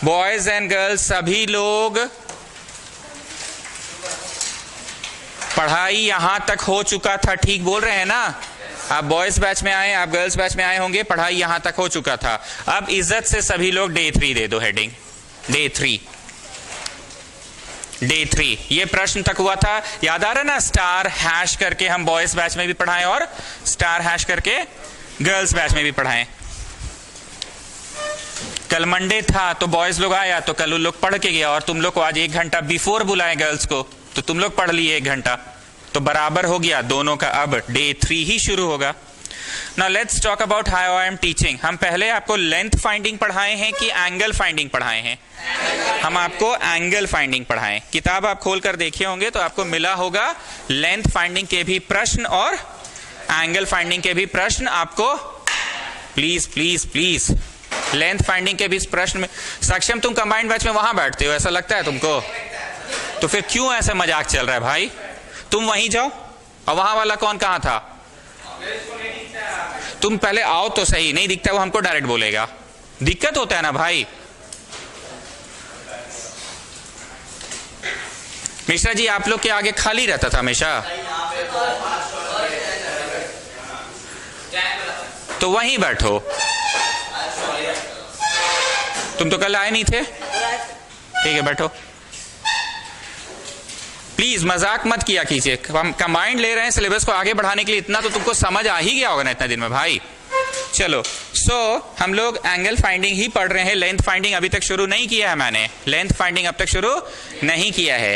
बॉयज एंड गर्ल्स सभी लोग, पढ़ाई यहां तक हो चुका था। ठीक बोल रहे हैं ना? आप बॉयज बैच में आए, आप गर्ल्स बैच में आए होंगे, पढ़ाई यहां तक हो चुका था। अब इज्जत से सभी लोग डे 3 दे दो हेडिंग। डे 3 ये प्रश्न तक हुआ था, याद आ रहा है ना? स्टार हैश करके हम बॉयज बैच में भी पढ़ाएं और स्टार हैश करके गर्ल्स बैच में भी पढ़ाएं। कल मंडे था तो बॉयज लोग आया तो कल उन लोग पढ़ के गया, और तुम लोग को आज 1 घंटा बिफोर बुलाए गर्ल्स को, तो तुम लोग पढ़ लिए 1 घंटा, तो बराबर हो गया दोनों का। अब डे 3 ही शुरू होगा। Now let's talk about how I am teaching. हम पहले आपको लेंथ फाइंडिंग पढ़ाए हैं कि एंगल फाइंडिंग पढ़ाए हैं? हम आपको एंगल फाइंडिंग पढ़ाएं। किताब आप खोल कर देखे होंगे तो आपको मिला होगा लेंथ फाइंडिंग के भी प्रश्न और एंगल फाइंडिंग के भी प्रश्न। आपको please please please length finding के भी प्रश्न में सक्षम, तुम कंबाइंड बैच में वहां बैठते हो, ऐसा लगता है तुमको? तो फिर क्यों ऐसा मजाक चल रहा है भाई? तुम वहीं जाओ। और वहां वाला कौन कहां था? तुम पहले आओ तो सही। नहीं दिखता वो हमको डायरेक्ट बोलेगा, दिक्कत होता है ना भाई। मिश्रा जी आप लोग के आगे खाली रहता था हमेशा, तो वहीं बैठो। तुम तो कल आए नहीं थे, ठीक है बैठो। प्लीज मजाक मत किया कीजिए। कंबाइंड ले रहे हैं सिलेबस को आगे बढ़ाने के लिए, इतना तो तुमको समझ आ ही गया होगा ना इतना दिन में भाई। चलो हम लोग एंगल फाइंडिंग ही पढ़ रहे हैं। लेंथ फाइंडिंग अभी तक शुरू नहीं किया है मैंने, लेंथ फाइंडिंग अब तक शुरू नहीं किया है।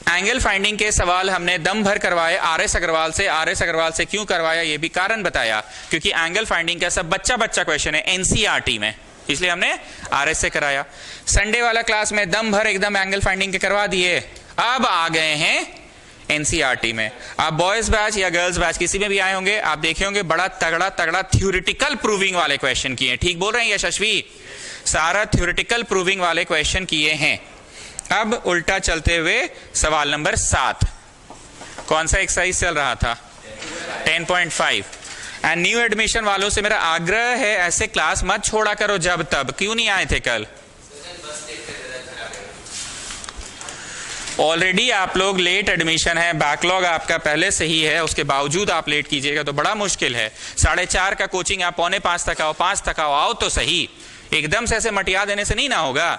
एंगल फाइंडिंग के सवाल हमने दम भर करवाए RS अग्रवाल से। RS अग्रवाल से क्यों करवाया ये भी कारण बताया, क्योंकि एंगल फाइंडिंग का सब बच्चा क्वेश्चन है NCERT में, इसलिए हमने RS से कराया। संडे वाला क्लास में दम भर एकदम एंगल फाइंडिंग के करवा दिए। अब आ गए हैं NCERT में। आप बॉयज बैच या गर्ल्स बैच किसी में भी आए होंगे, आप देखे होंगे बड़ा तगड़ा थ्योरेटिकल प्रूविंग वाले क्वेश्चन किए। ठीक बोल रहे हैं यशस्वी? सारा थ्योरेटिकल प्रूविंग वाले क्वेश्चन किए हैं। अब उल्टा चलते हुए सवाल नंबर 7, कौन सा एक्सरसाइज चल रहा था? 10.5। एंड न्यू एडमिशन वालों से मेरा आग्रह है ऐसे क्लास मत छोड़ा करो जब तब। क्यों नहीं आए थे कल? ऑलरेडी आप लोग लेट एडमिशन है, बैकलॉग आपका पहले से ही है, उसके बावजूद आप लेट कीजिएगा तो बड़ा मुश्किल है। 4:30 का कोचिंग, आप 4:45 तक आओ, 5 तक आओ तो सही। एकदम से ऐसे मटिया देने से नहीं ना होगा।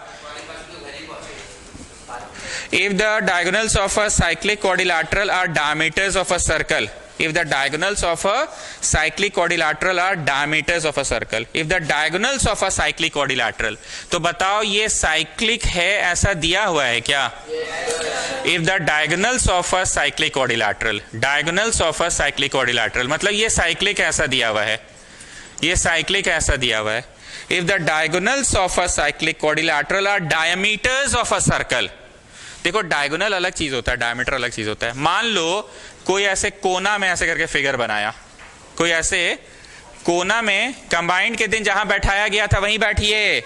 If the diagonals of a cyclic quadrilateral are diameters of a circle, if the diagonals of a cyclic quadrilateral are diameters of a circle, if the diagonals of a cyclic quadrilateral, तो बताओ ये cyclic है ऐसा दिया हुआ है क्या? If the diagonals of a cyclic quadrilateral, diagonals of a cyclic quadrilateral मतलब ये cyclic ऐसा दिया हुआ है, ये cyclic ऐसा दिया हुआ है। If the diagonals of a cyclic quadrilateral are diameters of a circle, देखो डायगोनल अलग चीज होता है, डायमीटर अलग चीज होता है। मान लो कोई ऐसे कोना में ऐसे करके फिगर बनाया, कोई ऐसे कोना में कंबाइंड के दिन जहां बैठाया गया था वहीं बैठिए,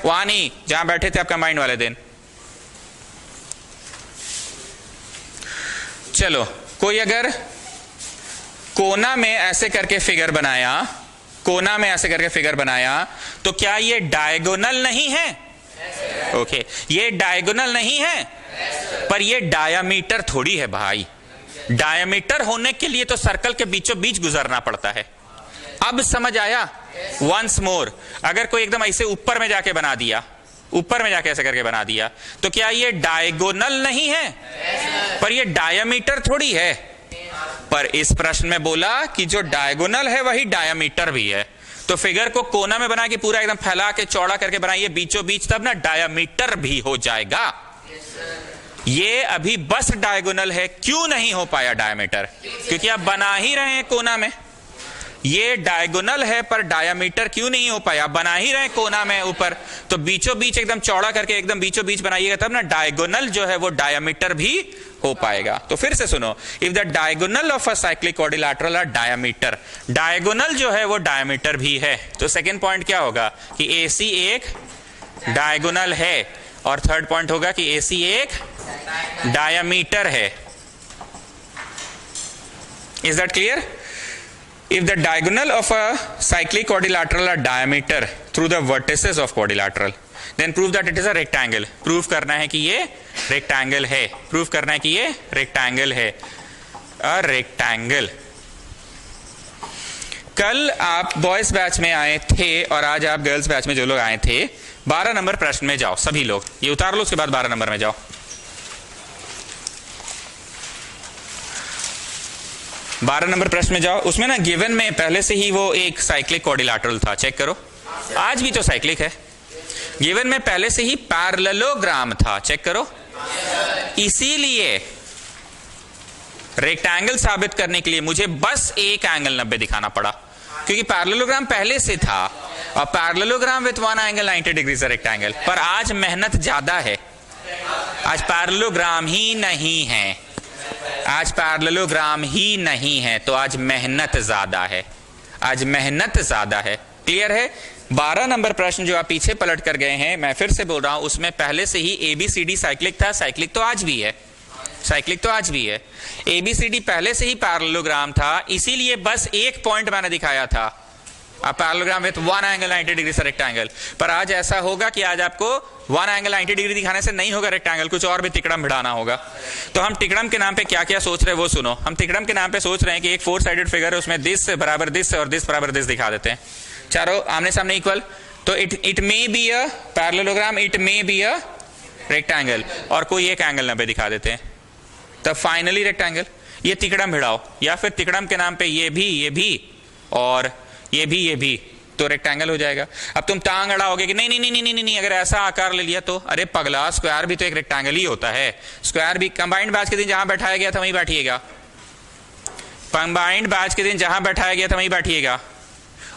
वहां नहीं जहां बैठे थे आप कंबाइंड वाले दिन। चलो कोई अगर कोना में ऐसे करके फिगर बनाया, कोना में ऐसे करके फिगर बनाया, तो क्या ये डायगोनल नहीं है? ओके, ये डायगोनल नहीं है, पर ये डायामीटर थोड़ी है भाई। डायामीटर होने के लिए तो सर्कल के बीचों बीच गुजरना पड़ता है। अब समझ आया? वंस मोर, अगर कोई एकदम ऐसे ऊपर में जाके बना दिया, ऊपर में जाके ऐसे करके बना दिया, तो क्या ये डायगोनल नहीं है? पर ये डायामीटर थोड़ी है। पर इस प्रश्न में बोला कि जो डायगोनल है वही डायामीटर भी है, तो फिगर को कोना में बना के पूरा एकदम फैला के चौड़ा करके बनाइए बीचों बीच, तब ना डायामीटर भी हो जाएगा। ये अभी बस डायगोनल है, क्यों नहीं हो पाया डायामीटर? क्योंकि आप बना ही रहे हैं कोना में। ये डायगोनल है पर डायामीटर क्यों नहीं हो पाया? बना ही रहे कोना में ऊपर, तो बीचों बीच एकदम चौड़ा करके एकदम बीचों बीच बनाइएगा, तब ना डायगोनल जो है वो डायामीटर भी हो पाएगा। तो फिर से सुनो, if the diagonal of a cyclic quadrilateral are diameter, diagonal जो है वो डायामीटर भी है, तो सेकंड पॉइंट क्या होगा कि AC एक डायगोनल है, और थर्ड पॉइंट होगा कि AC एक डायामीटर है। Is that clear? If the diagonal of a cyclic quadrilateral are diameter through the vertices of quadrilateral, then prove that it is a rectangle. Prove करना है कि ये rectangle है, prove करना है कि ये rectangle है, a rectangle. कल आप बॉयज बैच में आए थे और आज आप गर्ल्स बैच में जो लोग आए थे, 12 नंबर प्रश्न में जाओ सभी लोग, ये उतार लो, उसके बाद 12 नंबर में जाओ। बारह नंबर प्रश्न में जाओ, उसमें ना गिवन में पहले से ही वो एक साइक्लिक क्वाड्रिलैटरल था, चेक करो। आज भी तो साइक्लिक है। गिवन में पहले से ही पैरेललोग्राम था, चेक करो। इसीलिए रेक्टेंगल साबित करने के लिए मुझे बस एक एंगल 90 दिखाना पड़ा, क्योंकि पैरेललोग्राम पहले से था, और parallelogram with one angle 90 degree से रेक्टेंगल। पर आज मेहनत ज्यादा है, आज पैरेललोग्राम ही नहीं है, आज पैरेललोग्राम ही नहीं है, तो आज मेहनत ज्यादा है, आज मेहनत ज्यादा है। क्लियर है? 12 नंबर प्रश्न जो आप पीछे पलट कर गए हैं, मैं फिर से बोल रहा हूं, उसमें पहले से ही ABCD साइक्लिक था, साइक्लिक तो आज भी है, साइक्लिक तो आज भी है। ABCD पहले से ही पैरेललोग्राम था, इसीलिए बस एक पॉइंट मैंने दिखाया था, parallelogram with one angle 90 degree से रेक्टेंगल। पर आज ऐसा होगा कि आज आपको वन एंगल 90 डिग्री दिखाने से नहीं होगा रेक्टेंगल, कुछ और भी तिकड़म भिड़ाना होगा। तो हम तिकड़म के नाम पे क्या क्या सोच रहे हैं वो सुनो। हम तिकड़म के नाम पे सोच रहे हैं कि एक 4 साइडेड फिगर है, उसमें दिस बराबर दिस और दिस बराबर दिस दिखा देते हैं, चारों आमने सामने इक्वल, तो it may be a parallelogram, it may be a rectangle, और कोई एक एंगल 90 दिखा देते हैं, तब फाइनली रेक्टेंगल। ये तिकड़म भिड़ाओ, या फिर तिकड़म के नाम पे ये भी और ये भी, तो रेक्टेंगल हो जाएगा। अब तुम टांग अड़ाओगे कि नहीं नहीं नहीं नहीं नहीं, अगर ऐसा आकार ले लिया तो, अरे पगला, स्क्वायर भी तो एक रेक्टेंगल ही होता है। स्क्वायर भी कंबाइंड बैच के दिन जहां बैठाया गया था वहीं बैठिएगा, कंबाइंड बैच के दिन जहां बैठाया गया था वहीं बैठिएगा।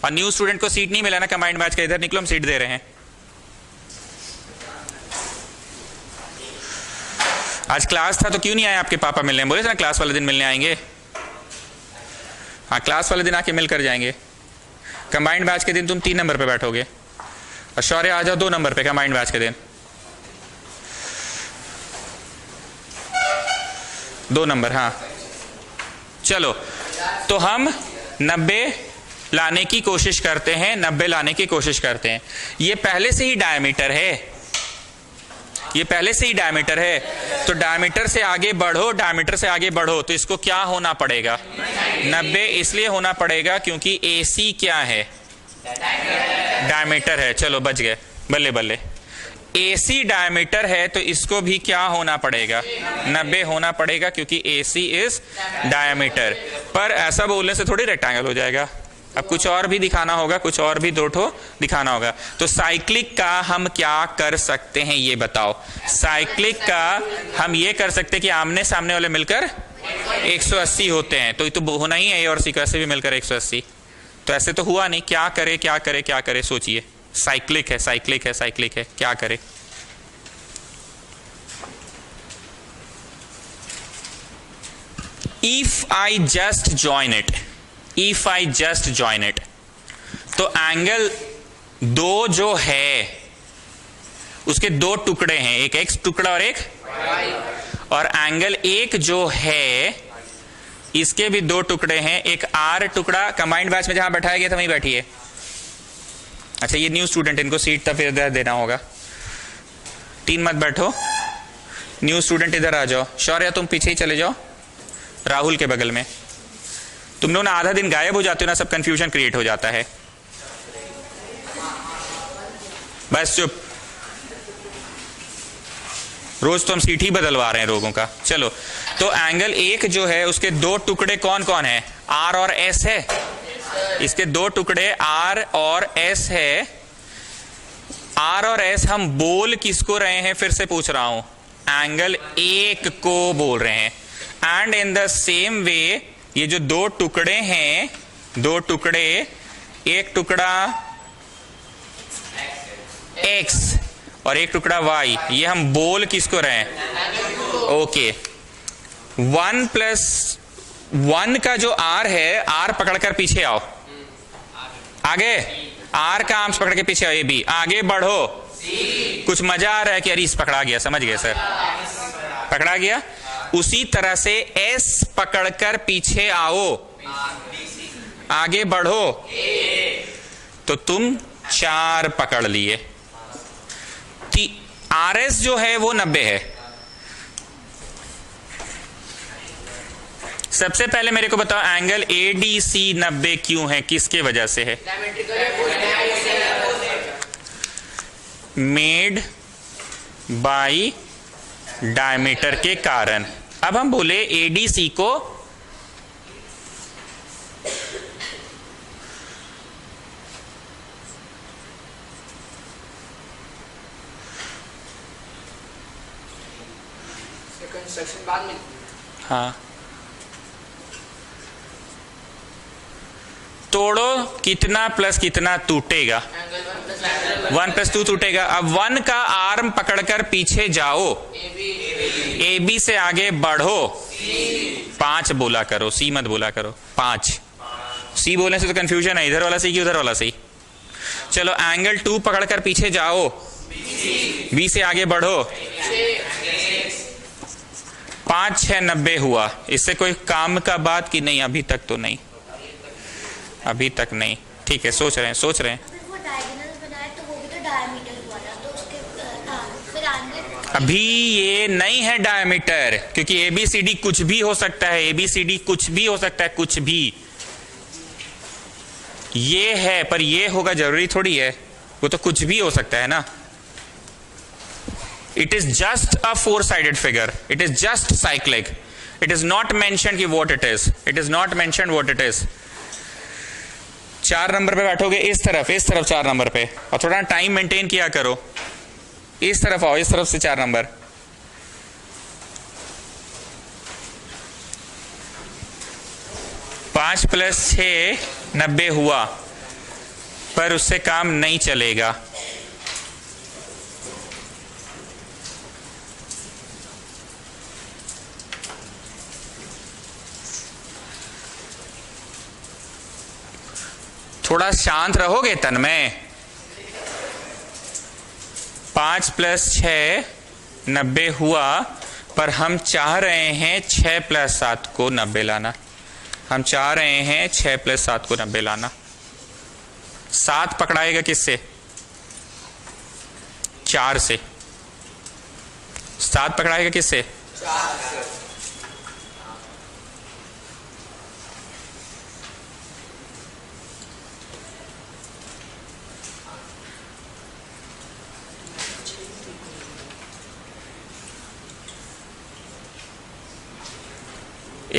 और न्यू स्टूडेंट को सीट नहीं मिला ना कंबाइंड बैच का, इधर निकलो, हम सीट दे रहे हैं। आज क्लास था तो क्यों नहीं आए आपके पापा मिलने? बोले ना क्लास वाले दिन मिलने आएंगे। हाँ, क्लास वाले दिन आके मिलकर जाएंगे। कंबाइंड बैच के दिन तुम 3 नंबर पे बैठोगे, और शौर्य आ जाओ 2 नंबर पे कंबाइंड बैच के दिन, 2 नंबर। हाँ चलो, तो हम 90 लाने की कोशिश करते हैं, 90 लाने की कोशिश करते हैं। ये पहले से ही डायमीटर है, ये पहले से ही डायमीटर है, तो डायमीटर से आगे बढ़ो, डायमीटर से आगे बढ़ो, तो इसको क्या होना पड़ेगा? 90 इसलिए होना पड़ेगा क्योंकि AC क्या है? डायमीटर है। चलो बच गए, बल्ले बल्ले। AC डायमीटर है तो इसको भी क्या होना पड़ेगा? 90 होना पड़ेगा, क्योंकि AC इज डायमीटर। पर ऐसा बोलने से थोड़ी रेक्टेंगल हो जाएगा, अब कुछ और भी दिखाना होगा, कुछ और भी 2 ठो दिखाना होगा। तो साइक्लिक का हम क्या कर सकते हैं ये बताओ? साइक्लिक का हम ये कर सकते हैं कि आमने सामने वाले मिलकर 180 होते हैं, तो ये तो होना ही है, A और C कैसे भी मिलकर 180, तो ऐसे तो हुआ नहीं। क्या करे क्या करे क्या करे, सोचिए। साइक्लिक है, साइक्लिक है, साइक्लिक है, क्या करे? If I just join it, if I just join it, तो एंगल 2 जो है उसके 2 टुकड़े हैं, एक x टुकड़ा और एक, और एंगल 1 जो है इसके भी दो टुकड़े हैं, एक आर टुकड़ा कंबाइंड बैच में जहां बैठाया गया था वहीं बैठिए। अच्छा ये न्यू स्टूडेंट, इनको सीट तब फिर देना होगा, 3 मत बैठो। न्यू स्टूडेंट इधर आ जाओ। शौर्य तुम पीछे ही चले जाओ, राहुल के बगल में। तुम लोग ना आधा दिन गायब हो जाते हो ना, सब कंफ्यूजन क्रिएट हो जाता है। बस चुप, रोज तो हम सीट ही बदलवा रहे हैं लोगों का। चलो, तो एंगल एक जो है उसके दो टुकड़े कौन कौन है? आर और एस है। इसके दो टुकड़े आर और एस है। आर और एस हम बोल किसको रहे हैं? फिर से पूछ रहा हूं, एंगल एक को बोल रहे हैं। एंड इन द सेम वे ये जो दो टुकड़े हैं, दो टुकड़े, एक टुकड़ा एक्स और एक टुकड़ा वाई, ये हम बोल किसको रहे हैं? ओके, 1+1 का जो आर है, आर पकड़कर पीछे आओ, आगे आर का आर्म्स पकड़ के पीछे आओ, ये भी आगे बढ़ो। कुछ मजा आ रहा है कि अरे इस पकड़ा गया, समझ गए सर, पकड़ा गया। उसी तरह से एस पकड़कर पीछे आओ, आगे बढ़ो, तो तुम 4 पकड़ लिए। आर एस जो है वो 90 है। सबसे पहले मेरे को बताओ एंगल ए डी सी 90 क्यों है, किसके वजह से है? मेड बाय डायमीटर के कारण। अब हम बोले एडीसी को कंस्ट्रक्शन बाद में, हाँ, तोड़ो कितना प्लस कितना टूटेगा? 1+2 टूटेगा। अब 1 का आर्म पकड़कर पीछे जाओ, ए बी से आगे बढ़ो, 5 बोला करो, सी मत बोला करो। 5 सी बोलने से तो कंफ्यूजन है, इधर वाला सी कि उधर वाला सी। चलो एंगल 2 पकड़कर पीछे जाओ, बी से आगे बढ़ो, 5 6 90 हुआ। इससे कोई काम का बात कि नहीं? अभी तक तो नहीं, अभी तक नहीं। ठीक है, सोच रहे हैं, सोच रहे हैं। वो डायगोनल बनाया तो वो भी तो डायमीटर हुआ था, तो उसके फिर एंगल अभी ये नहीं है डायमीटर, क्योंकि एबीसीडी कुछ भी हो सकता है, एबीसीडी कुछ भी हो सकता है, कुछ भी। ये है, पर ये होगा जरूरी थोड़ी है, वो तो कुछ भी हो सकता है ना। It is just a four-sided figure. It is just cyclic. It is not mentioned कि what it is. It is not mentioned what it is. 4 number पे बैठोगे इस तरफ 4 नंबर पे, और थोड़ा टाइम मेंटेन किया करो। इस तरफ आओ, इस तरफ से 4 नंबर। पांच प्लस 6 90 हुआ, पर उससे काम नहीं चलेगा। थोड़ा शांत रहोगे तन्मय? 5 + 6 90 हुआ, पर हम चाह रहे हैं 6 + 7 को 90 लाना। हम चाह रहे हैं 6 + 7 को 90 लाना। 7 पकड़ाएगा किससे? 4 से। 7 पकड़ाएगा किससे? 4 से।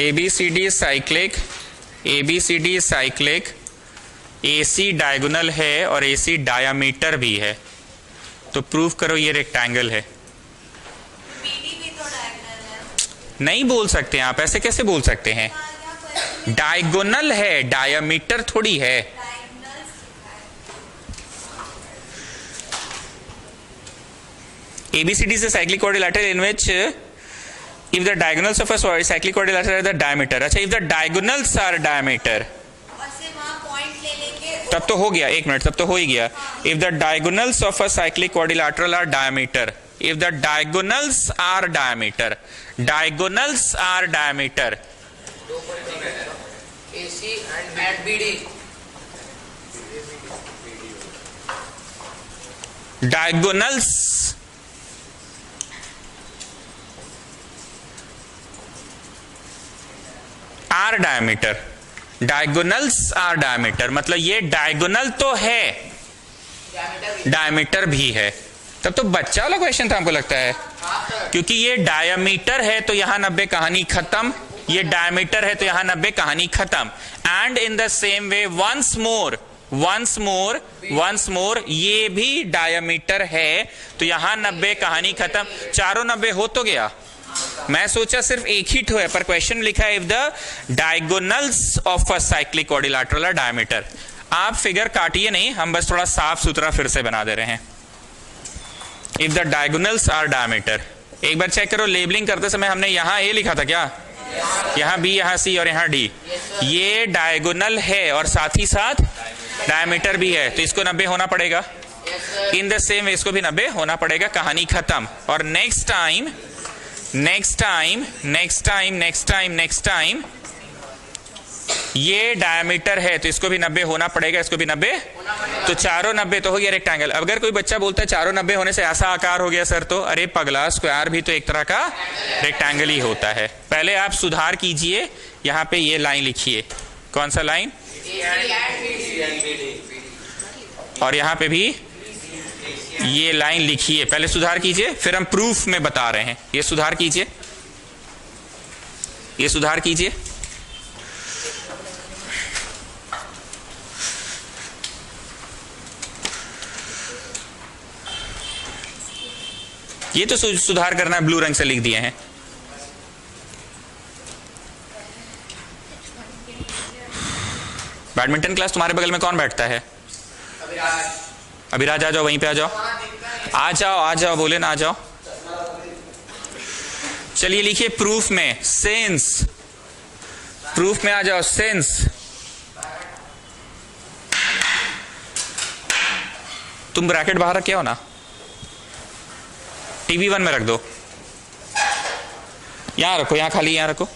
ABCD cyclic, ABCD cyclic, AC diagonal है और AC डायामीटर भी है, तो प्रूव करो ये रेक्टेंगल है। बीडी भी तो डायगोनल है। नहीं बोल सकते आप, ऐसे कैसे बोल सकते हैं? डायगोनल है, डायामीटर थोड़ी है। ABCD is a cyclic quadrilateral in which if the diagonals of a cyclic quadrilateral are the diameter, अच्छा if the diagonals are diameter, तब तो हो गया, 1 मिनट, तब तो हो ही गया। if the diagonals of a cyclic quadrilateral are diameter, if the diagonals are diameter, diagonals are diameter, AC and BD. Diagonals are diameter, diagonals are diameter, मतलब ये डायगोनल तो है, डायमीटर भी है। तब तो बच्चा वाला क्वेश्चन था हमको लगता है, क्योंकि ये डायमीटर है तो यहां 90 कहानी खत्म, ये डायमीटर है तो यहां 90 कहानी खत्म। And in the same way once more ये भी डायमीटर है तो यहां 90 कहानी खत्म। चारों 90 हो तो गया। मैं सोचा सिर्फ एक ही ठो है, पर क्वेश्चन लिखा है if the diagonals of a cyclic quadrilateral are diameter. आप फिगर काटिए नहीं, हम बस थोड़ा साफ सुथरा फिर से बना दे रहे हैं। If the diagonals are diameter, एक बार चेक करो, लेबलिंग करते समय हमने यहां ए लिखा था क्या? यहां बी, यहां सी और यहां डी। ये डायगोनल है और साथ ही साथ डायमीटर भी है, तो इसको 90 होना पड़ेगा। इन द सेम वे इसको भी 90 होना पड़ेगा, कहानी खत्म। और नेक्स्ट टाइम ये डायमीटर है तो इसको भी 90 होना पड़ेगा, इसको भी 90, तो चारों 90 तो हो गया रेक्टेंगल। अगर कोई बच्चा बोलता है चारों 90 होने से ऐसा आकार हो गया सर, तो अरे पगला, स्क्वायर भी तो एक तरह का रेक्टेंगल ही होता है। पहले आप सुधार कीजिए, यहां पे ये लाइन लिखिए, कौन सा लाइन, और यहां पे भी ये लाइन लिखिए। पहले सुधार कीजिए, फिर हम प्रूफ में बता रहे हैं। ये सुधार कीजिए, ये सुधार कीजिए। ये तो सुधार करना है, ब्लू रंग से लिख दिए हैं। बैडमिंटन क्लास तुम्हारे बगल में कौन बैठता है? अभिराज, आ जाओ, वहीं पे आ जाओ, आ जाओ, बोले ना आ जाओ। चलिए लिखिए प्रूफ में, सेंस, प्रूफ में आ जाओ, सेंस। तुम ब्रैकेट बाहर रखे हो ना, टीवी 1 में रख दो, यहां रखो, यहां खाली, यहां रखो।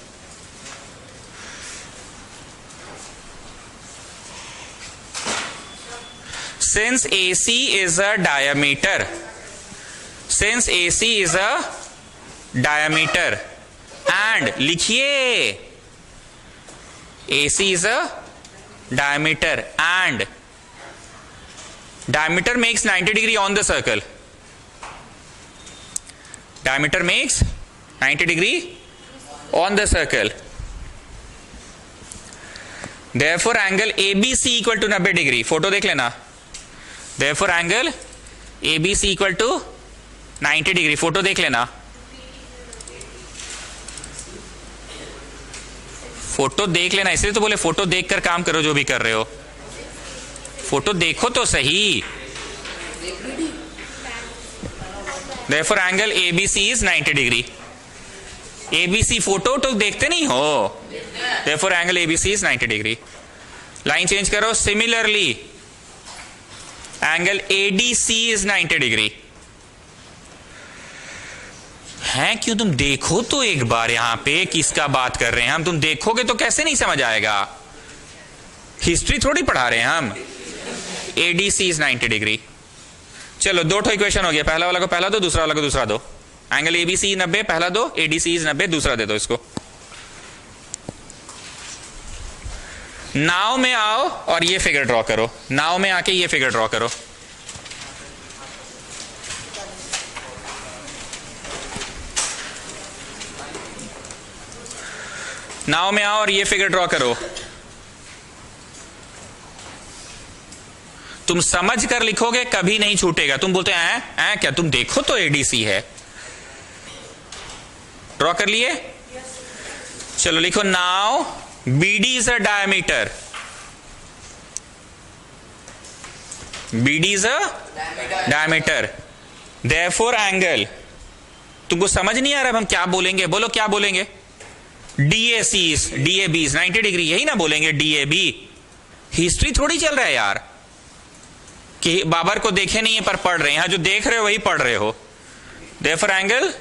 Since AC is a diameter, since AC is a diameter and लिखिए AC is a diameter and diameter makes 90 degree on the circle, diameter makes 90 degree on the circle, therefore angle ABC equal to 90 degree। Photo देख लेना। Therefore angle ABC equal to 90 degree, photo देख लेना, फोटो देख लेना, इसलिए तो बोले फोटो देखकर काम करो, जो भी कर रहे हो फोटो देखो तो सही। Therefore angle ABC is 90 degree। ABC photo तो देखते नहीं हो, therefore angle ABC is 90 degree। Line change करो, similarly angle ADC is 90 degree है। क्यों? तुम देखो तो एक बार यहां पे किसका बात कर रहे हैं हम, तुम देखोगे तो कैसे नहीं समझ आएगा, हिस्ट्री थोड़ी पढ़ा रहे हैं हम। ADC is 90 degree. चलो दो ठो इक्वेशन हो गया, पहला वाला को पहला दो, दूसरा वाला को दूसरा दो। एंगल ABC 90 पहला दो, ADC is 90 दूसरा दे दो इसको। नाव में आओ और ये फिगर ड्रॉ करो, नाव में आके ये फिगर ड्रॉ करो। नाव में आओ और ये फिगर ड्रॉ करो। तुम समझ कर लिखोगे, कभी नहीं छूटेगा। तुम बोलते हैं क्या, तुम देखो तो ADC है। ड्रॉ कर लिए? चलो लिखो, now BD is a diameter, BD is a diameter, therefore angle, तुमको समझ नहीं आ रहा हम क्या बोलेंगे, बोलो क्या बोलेंगे? DAC is, DAB is 90 degree, यही ना बोलेंगे DAB। हिस्ट्री थोड़ी चल रहा है यार कि बाबर को देखे नहीं है पर पढ़ रहे हैं, यहाँ जो देख रहे हो वही पढ़ रहे हो। therefore angle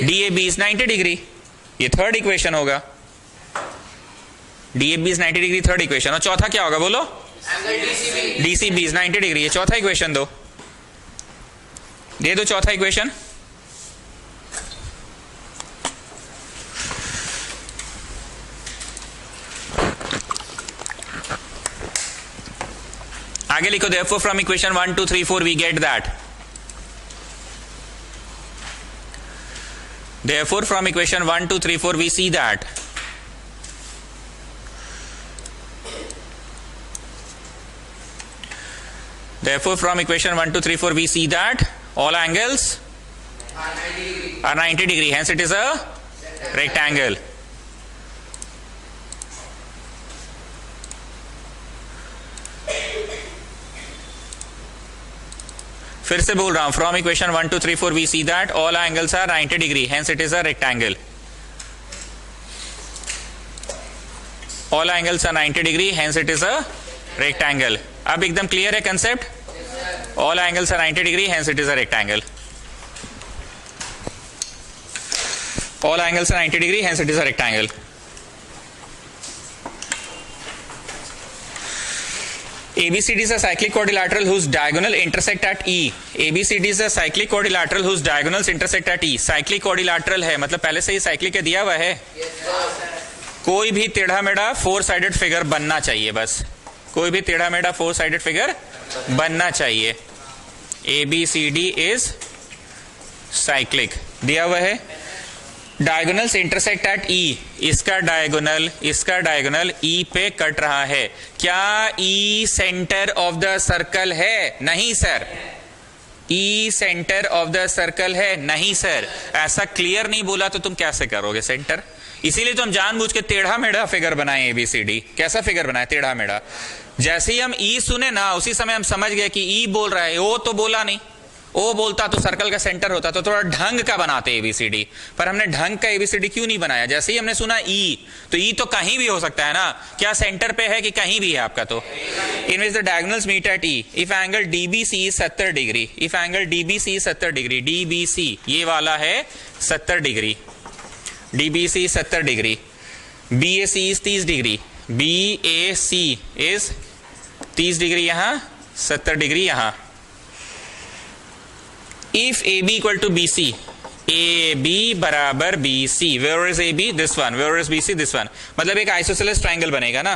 DAB is 90 degree. ये थर्ड इक्वेशन होगा। DFB is 90 degree, third equation. और चौथा क्या होगा बोलो? Angle DCB। DCB is 90 degree, ये चौथा इक्वेशन दो, दे दो चौथा इक्वेशन। आगे लिखो, therefore from equation 1 2 3 4 we get that, therefore from equation 1 2 3 4 we see that, therefore from equation 1 2 3 4 we see that all angles are 90 degree, hence it is a rectangle। फिर से बोल रहा हूं, from equation 1 2 3 4 we see that all angles are 90 degree, hence it is a rectangle. All angles are 90 degree, hence it is a rectangle. अब एकदम क्लियर है concept? All angles are 90 degree, hence it is a rectangle. All angles are 90 degree, hence it is a rectangle. ABCD is a cyclic quadrilateral whose diagonal intersect at E। ABCD is a cyclic quadrilateral whose diagonals intersect at E। cyclic quadrilateral है मतलब पहले से ही cyclic के दिया हुआ है। कोई भी टेढ़ा मेढ़ा 4 साइडेड फिगर बनना चाहिए, बस कोई भी टेढ़ा मेढ़ा 4 साइडेड फिगर बनना चाहिए। ABCD is cyclic दिया हुआ है। डायगोनल्स इंटरसेक्ट एट ई, इसका डायगोनल ई पे कट रहा है। क्या ई सेंटर ऑफ द सर्कल है? नहीं sir. E centre of the circle है? नहीं सर। ऐसा क्लियर नहीं बोला तो तुम कैसे करोगे सेंटर? इसीलिए तो हम जानबूझ के टेढ़ा मेढ़ा फिगर बनाए ABCD। कैसा फिगर बनाए? टेढ़ा मेढ़ा। जैसे ही हम ई सुने ना उसी समय हम समझ गए कि ई बोल रहा है, ओ तो बोला नहीं। ओ बोलता तो सर्कल का सेंटर होता, तो थोड़ा ढंग का बनाते ABCD, पर हमने ढंग का ABCD क्यों नहीं बनाया? जैसे ही हमने सुना ई, तो ई तो कहीं भी हो सकता है ना, क्या सेंटर पे है कि कहीं भी है आपका? तो in which the diagonals meet at E, if angle DBC is 70 degree, if angle DBC is 70 degree, DBC ये वाला है 70 degree, DBC 70 degree, BAC is 30 degree, BAC is 30 degree, यहां 70 डिग्री यहां। If AB equal to BC, AB बराबर BC, where is AB? This one. Where is BC? This one. मतलब एक आइसोसेलेस ट्राइंगल बनेगा ना।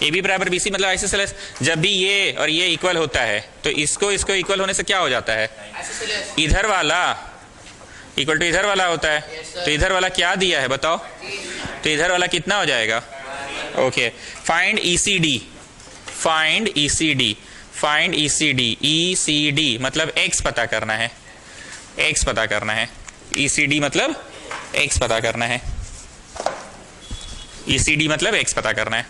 AB बराबर BC मतलब आइसोसेलेस। जब भी ये और ये इक्वल होता है तो इसको इक्वल होने से क्या हो जाता है? इधर वाला इक्वल टू इधर वाला होता है। तो इधर वाला क्या दिया है बताओ? तो इधर वाला कितना हो जाएगा? Okay, find ECD, find ECD, find ECD, ECD मतलब x पता करना है, x पता करना है। ECD मतलब x पता करना है, ECD मतलब x पता करना है।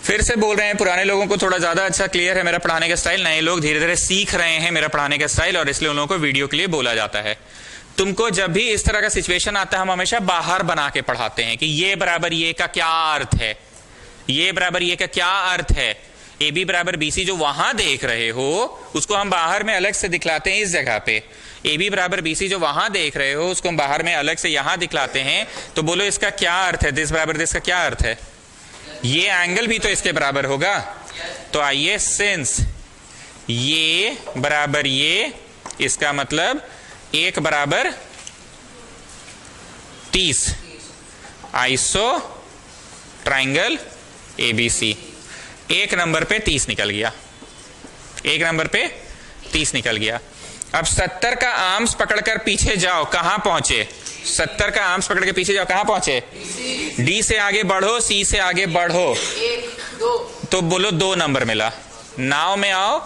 फिर से बोल रहे हैं, पुराने लोगों को थोड़ा ज्यादा अच्छा क्लियर है मेरा पढ़ाने का स्टाइल, नए लोग धीरे धीरे सीख रहे हैं मेरा पढ़ाने का स्टाइल, और इसलिए उन लोगों को वीडियो के लिए बोला जाता है। तुमको जब भी इस तरह का सिचुएशन आता है हम हमेशा बाहर बना के पढ़ाते हैं कि ये बराबर ये का क्या अर्थ है, ये बराबर ये का क्या अर्थ है। AB बराबर BC जो वहां देख रहे हो उसको हम बाहर में अलग से दिखलाते हैं इस जगह पे। AB बराबर BC जो वहां देख रहे हो उसको हम बाहर में अलग से यहां दिखलाते हैं। तो बोलो इसका क्या अर्थ है? दिस बराबर दिस का क्या अर्थ है? ये एंगल भी तो इसके बराबर होगा। तो आइए, सिंस ये बराबर ये, इसका मतलब 1 बराबर 30, आइसो ट्राइंगल ABC। 1 नंबर पे 30 निकल गया, 1 नंबर पे 30 निकल गया। अब 70 का आर्म्स पकड़कर पीछे जाओ, कहां पहुंचे? 70 का आर्म्स पकड़ के पीछे जाओ, कहां पहुंचे? D से आगे बढ़ो, C से आगे बढ़ो, 1 2, तो बोलो 2 नंबर मिला। नाव में आओ,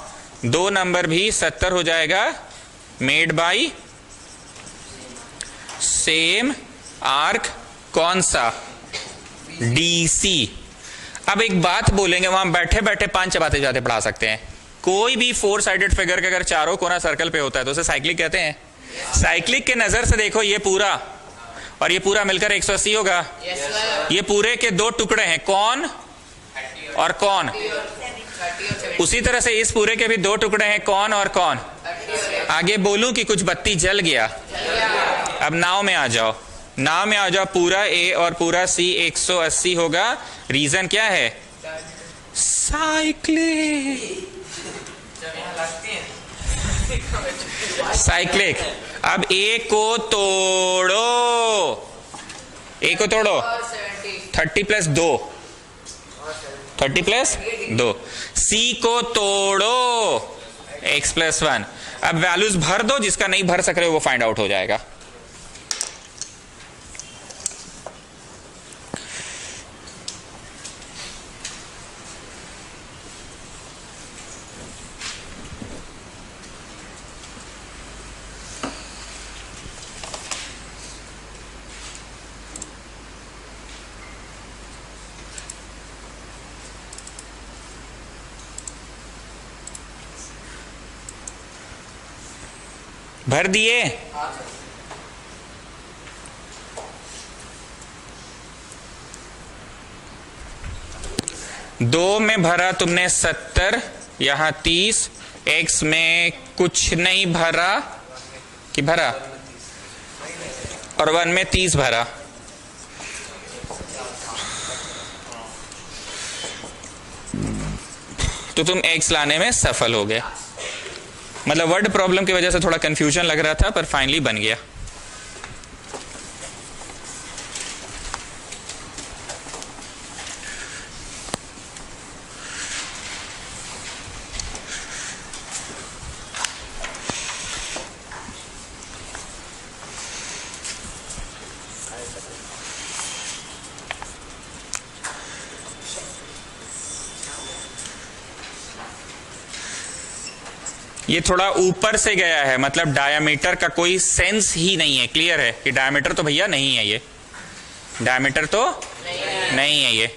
2 नंबर भी 70 हो जाएगा, मेड बाई सेम आर्क, कौन सा? DC। अब एक बात बोलेंगे, वहां बैठे बैठे 5 चबाते जाते पढ़ा सकते हैं। कोई भी 4 साइडेड फिगर के अगर चारों कोना सर्कल पे होता है तो उसे साइक्लिक कहते हैं। साइक्लिक के नजर से देखो, ये पूरा और ये पूरा मिलकर 180 होगा। ये पूरे के 2 टुकड़े हैं, कौन और कौन। उसी तरह से इस पूरे के भी 2 टुकड़े हैं, कौन और कौन। आगे बोलूं कि कुछ बत्ती जल गया। अब नाव में आ जाओ, नाम में आ जाओ, पूरा ए और पूरा सी 180 होगा। रीजन क्या है? साइक्लिक। साइक्लिक। अब ए को तोड़ो, ए को तोड़ो, 30 प्लस 2, 30 प्लस 2। सी को तोड़ो, x प्लस 1। अब वैल्यूज भर दो, जिसका नहीं भर सक रहे वो फाइंड आउट हो जाएगा। भर दिए? दो में भरा तुमने 70, यहां 30। x में कुछ नहीं भरा कि भरा? और 1 में 30 भरा। तो तुम x लाने में सफल हो गए। मतलब वर्ड प्रॉब्लम की वजह से थोड़ा कंफ्यूजन लग रहा था, पर फाइनली बन गया। ये थोड़ा ऊपर से गया है, मतलब डायामीटर का कोई सेंस ही नहीं है। क्लियर है कि डायामीटर तो भैया नहीं है, ये डायामीटर तो नहीं है ये।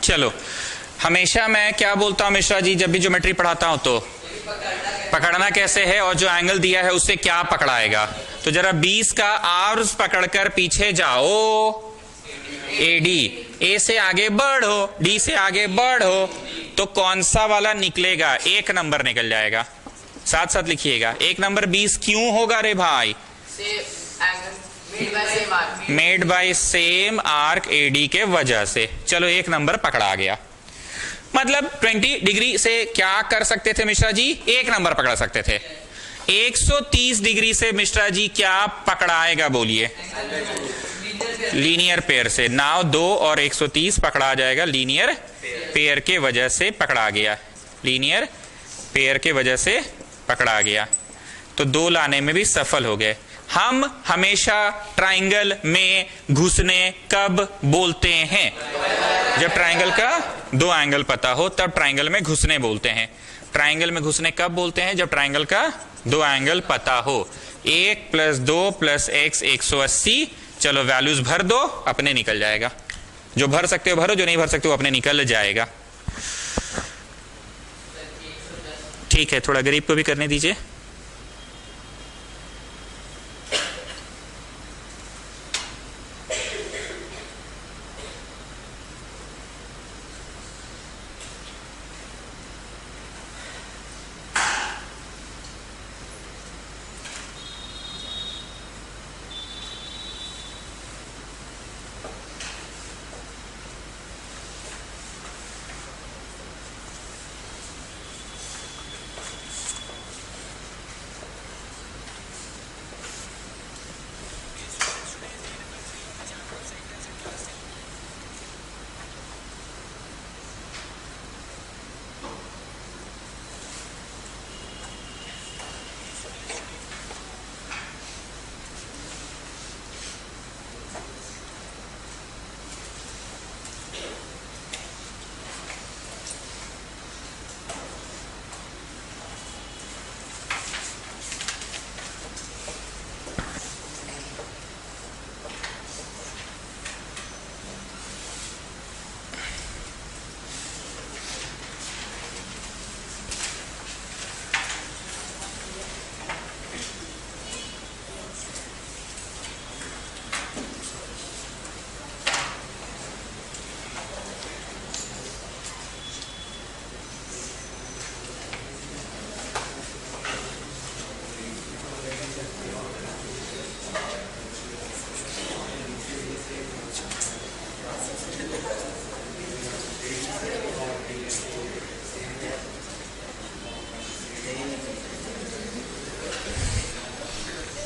चलो, हमेशा मैं क्या बोलता हूं मिश्रा जी, जब भी ज्योमेट्री पढ़ाता हूं तो पकड़ना कैसे है और जो एंगल दिया है उससे क्या पकड़ाएगा। तो जरा 20 का आर्स पकड़कर पीछे जाओ, एडी। ए से आगे बढ़ो, डी से आगे बढ़ो, तो कौन सा वाला निकलेगा? 1 नंबर निकल जाएगा। साथ साथ लिखिएगा, 1 नंबर 20 क्यों होगा रे भाई? Made by same arc AD के वजह से। चलो 1 नंबर पकड़ा गया। मतलब 20 डिग्री से क्या कर सकते थे मिश्रा जी? 1 नंबर पकड़ा सकते थे। 130 डिग्री से मिश्रा जी क्या पकड़ाएगा बोलिए? लीनियर पेयर से। नाउ 2 और 130 पकड़ा जाएगा, लीनियर पेयर के वजह से पकड़ा गया। लीनियर पेयर के वजह से पकड़ा गया, तो 2 लाने में भी सफल हो गए। हम हमेशा ट्राइंगल में घुसने कब बोलते हैं? जब ट्राइंगल का 2 एंगल पता हो तब ट्राइंगल में घुसने बोलते हैं। ट्राइंगल में घुसने कब बोलते हैं? जब ट्राइंगल का 2 एंगल पता हो। 1 + 2 + x 180। चलो वैल्यूज भर दो, अपने निकल जाएगा। जो भर सकते हो भरो, जो नहीं भर सकते हो अपने निकल जाएगा। ठीक है, थोड़ा गरीब को भी करने दीजिए।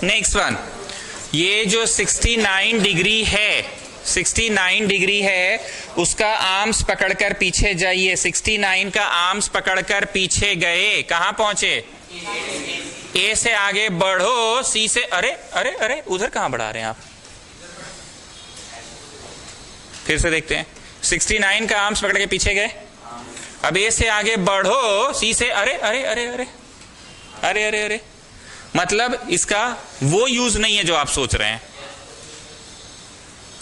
नेक्स्ट वन, ये जो 69 डिग्री है, 69 डिग्री है, उसका आर्म्स पकड़कर पीछे जाइए। 69 का आर्म्स पकड़कर पीछे गए, कहां पहुंचे? ए से आगे बढ़ो, सी से, अरे अरे अरे उधर कहां बढ़ा रहे हैं आप? फिर से देखते हैं। 69 का आर्म्स पकड़ के पीछे गए, अब ए से आगे बढ़ो, सी से, अरे अरे अरे अरे अरे अरे अरे, मतलब इसका वो यूज नहीं है जो आप सोच रहे हैं।